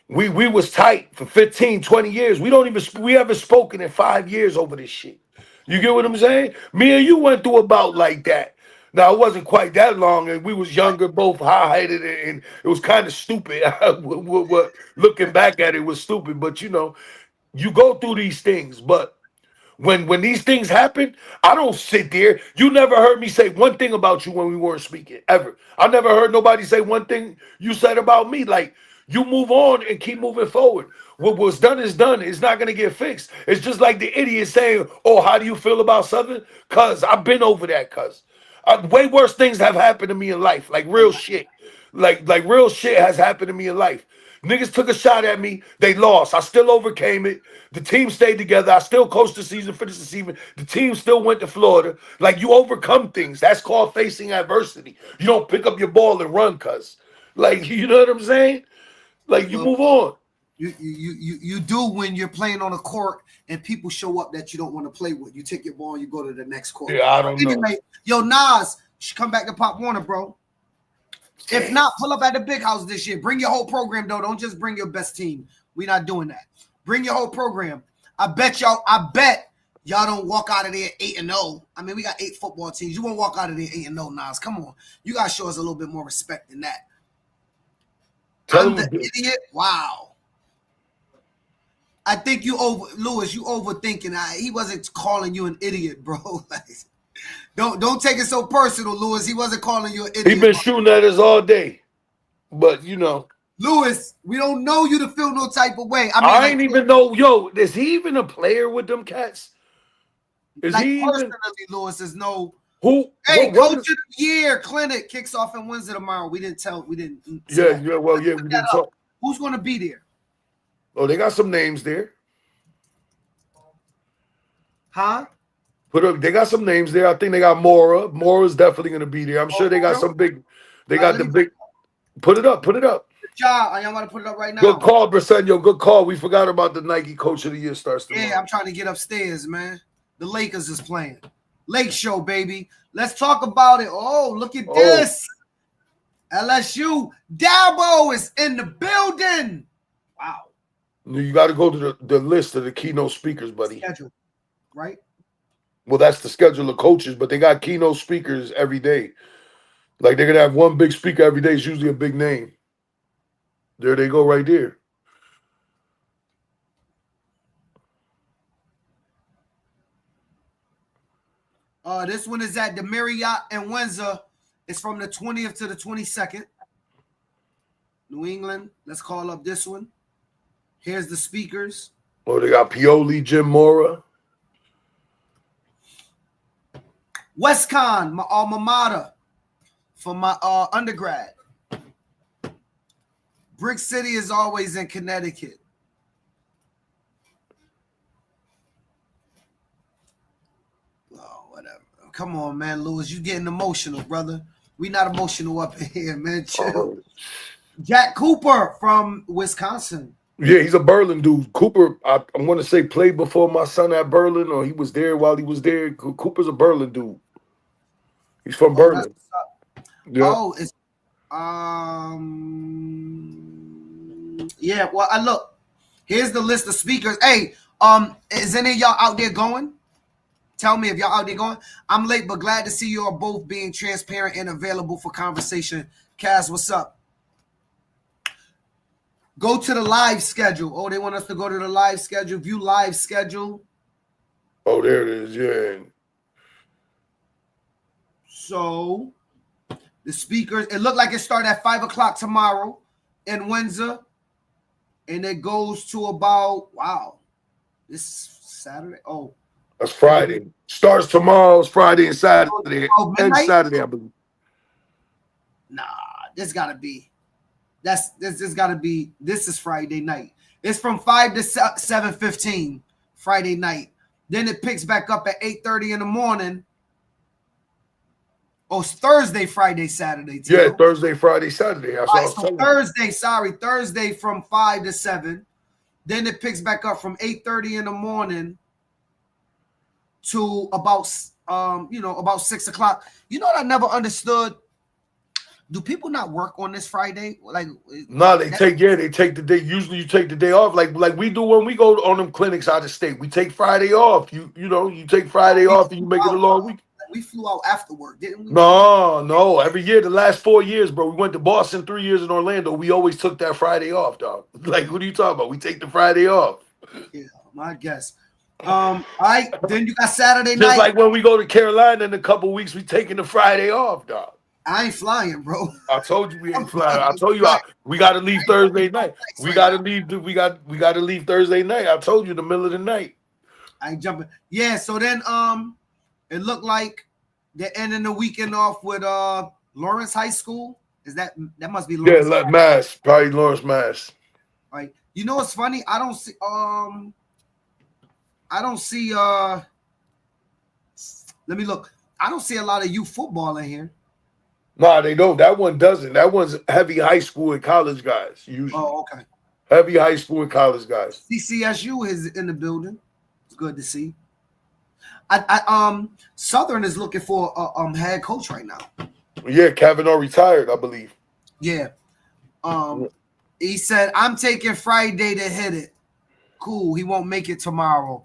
We was tight for 15, 20 years. We haven't spoken in 5 years over this shit. You get what I'm saying? Me and you went through a bout like that. Now, it wasn't quite that long, and we was younger, both high-headed, and it was kind of stupid. Looking back at it was stupid, but, you know, you go through these things. But when these things happen, I don't sit there. You never heard me say one thing about you when we weren't speaking, ever. I never heard nobody say one thing you said about me. Like, you move on and keep moving forward. What was done is done. It's not going to get fixed. It's just like the idiot saying, oh, how do you feel about Southern? Cuz I've been over that, cuz. Way worse things have happened to me in life, like real shit. Like real shit has happened to me in life. Niggas took a shot at me. They lost. I still overcame it. The team stayed together. I still coached the season, finished the season. The team still went to Florida. Like, you overcome things. That's called facing adversity. You don't pick up your ball and run, cuz. Like, you know what I'm saying? Like, you move on. You do when you're playing on a court and people show up that you don't want to play with. You take your ball and you go to the next court. Yeah, I don't know. Yo, Nas, you should come back to Pop Warner, bro. If not, pull up at the big house this year. Bring your whole program, though. Don't just bring your best team. We're not doing that. Bring your whole program. I bet y'all don't walk out of there 8-0. I mean, we got 8 football teams. You won't walk out of there 8-0, Nas. Come on. You got to show us a little bit more respect than that. I'm the idiot? Wow. I think Lewis, you overthinking. He wasn't calling you an idiot, bro. Like, don't take it so personal, Lewis. He wasn't calling you an idiot. He been shooting at us all day. But, you know. Lewis, we don't know you to feel no type of way. I ain't even know. Yo, is he even a player with them cats? Is like he personally, even? Lewis is no. Who? Hey, Coach of the Year clinic kicks off on Wednesday tomorrow. We didn't. Yeah, we didn't talk. Who's going to be there? Oh, they got some names there. Huh? They got some names there. I think they got Mora. Mora's definitely going to be there. I'm sure they got some big. They got the big. Put it up. Put it up. Good job. I want to put it up right now. Good call, Briseño. Good call. We forgot about the Nike Coach of the Year starts tomorrow. Yeah, I'm trying to get upstairs, man. The Lakers is playing. Lake Show, baby. Let's talk about it. Oh, look at this. LSU. Dabo is in the building. Wow. You got to go to the list of the keynote speakers, buddy. Schedule, right? Well, that's the schedule of coaches, but they got keynote speakers every day. Like, they're going to have one big speaker every day. It's usually a big name. There they go right there. This one is at the Marriott in Windsor. It's from the 20th to the 22nd. New England. Let's call up this one. Here's the speakers. Oh, they got Pioli, Jim Mora. WestCon, my alma mater for my undergrad. Brick City is always in Connecticut. Oh, whatever. Come on, man, Lewis. You getting emotional, brother. We not emotional up in here, man. Chill. Jack Cooper from Wisconsin. Yeah, he's a Berlin dude. Cooper, I'm going to say played before my son at Berlin, or he was there while he was there. Cooper's a Berlin dude. He's from Berlin. Yeah. Oh, it's yeah. Well, I look. Here's the list of speakers. Hey, is any of y'all out there going? Tell me if y'all out there going. I'm late, but glad to see you all both being transparent and available for conversation. Kaz, what's up? Go to the live schedule. Oh, they want us to go to the live schedule. View live schedule. Oh, there it is. Yeah. So the speakers, it looked like it started at 5 o'clock tomorrow in Windsor. And it goes to about, wow, this is Saturday. Oh, that's Friday. Starts tomorrow. It's Friday and Saturday. And Saturday, I believe. Nah, this gotta be. This gotta be. This is Friday night. It's from 5 to 7:15 Friday night. Then it picks back up at 8:30 in the morning. Oh, it's Thursday, Friday, Saturday. Too. Yeah, Thursday, Friday, Saturday. Thursday from 5 to 7. Then it picks back up from 8:30 in the morning to about 6 o'clock. You know what I never understood? Do people not work on this Friday? Like, no, they take the day. Usually you take the day off, like we do when we go on them clinics out of state. We take Friday off. You take Friday off and you make it a long week. We flew out after work, didn't we? No. Every year, the last 4 years, bro. We went to Boston, 3 years in Orlando. We always took that Friday off, dog. Like, what are you talking about? We take the Friday off. Yeah, my guess. All right, then you got Saturday night. Just like when we go to Carolina in a couple weeks, we taking the Friday off, dog. I ain't flying, bro. I told you we ain't flying. I told you we got to leave Thursday night. We got to leave. We got to leave Thursday night. I told you the middle of the night. I ain't jumping. Yeah. So then, it looked like they're ending the weekend off with Lawrence High School. Is that must be Lawrence? Yeah, Mass, probably Lawrence Mass. All right. You know what's funny? I don't see. Let me look. I don't see a lot of youth football in here. Nah, they don't. That one doesn't. That one's heavy high school and college guys usually. Oh, okay. Heavy high school and college guys. CCSU is in the building. It's good to see. Southern is looking for a head coach right now. Yeah, Kavanaugh retired, I believe. Yeah. He said, I'm taking Friday to hit it. Cool. He won't make it tomorrow.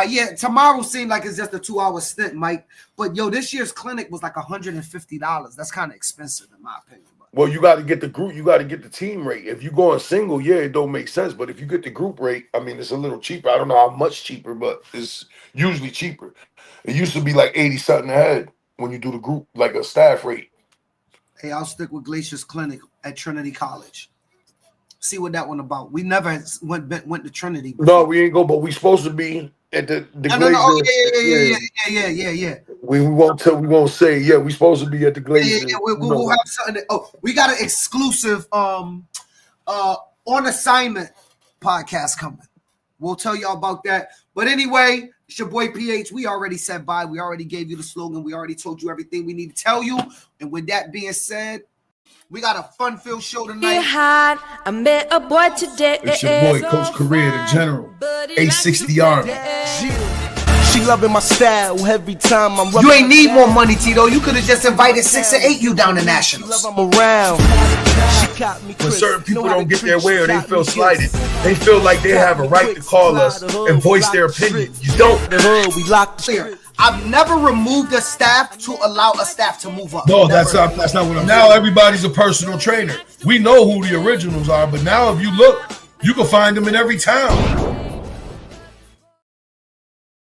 Yeah, tomorrow seemed like it's just a 2-hour stint, Mike. But yo, this year's clinic was like $150. That's kind of expensive in my opinion. Well, you got to get the group, you got to get the team rate. If you go on single, yeah, it don't make sense. But if you get the group rate, I mean, it's a little cheaper. I don't know how much cheaper, but it's usually cheaper. It used to be like 80 something a head when you do the group, like a staff rate. Hey, I'll stick with Glacier's clinic at Trinity College. See what that one about. We never went to Trinity before. No, we ain't go, but we supposed to be at the Glacier. Oh, yeah. We won't say, yeah, we supposed to be at the Glacier. Yeah, we'll have something. We got an exclusive on assignment podcast coming. We'll tell y'all about that. But anyway, it's your boy PH. We already said bye. We already gave you the slogan. We already told you everything we need to tell you. And with that being said, we got a fun-filled show tonight. I met a boy today. It's your boy, Coach Career, the General. A60 Army. She loving my style every time I'm You ain't need more money, Tito. You could have just invited 6 or 8 you down to Nationals. I'm around. When certain people don't get their way or they feel slighted, they feel like they have a right to call us and voice their opinion. You don't. We locked Clear. I've never removed a staff to allow a staff to move up. No, that's not what I'm saying. Now everybody's a personal trainer. We know who the originals are, but now if you look, you can find them in every town.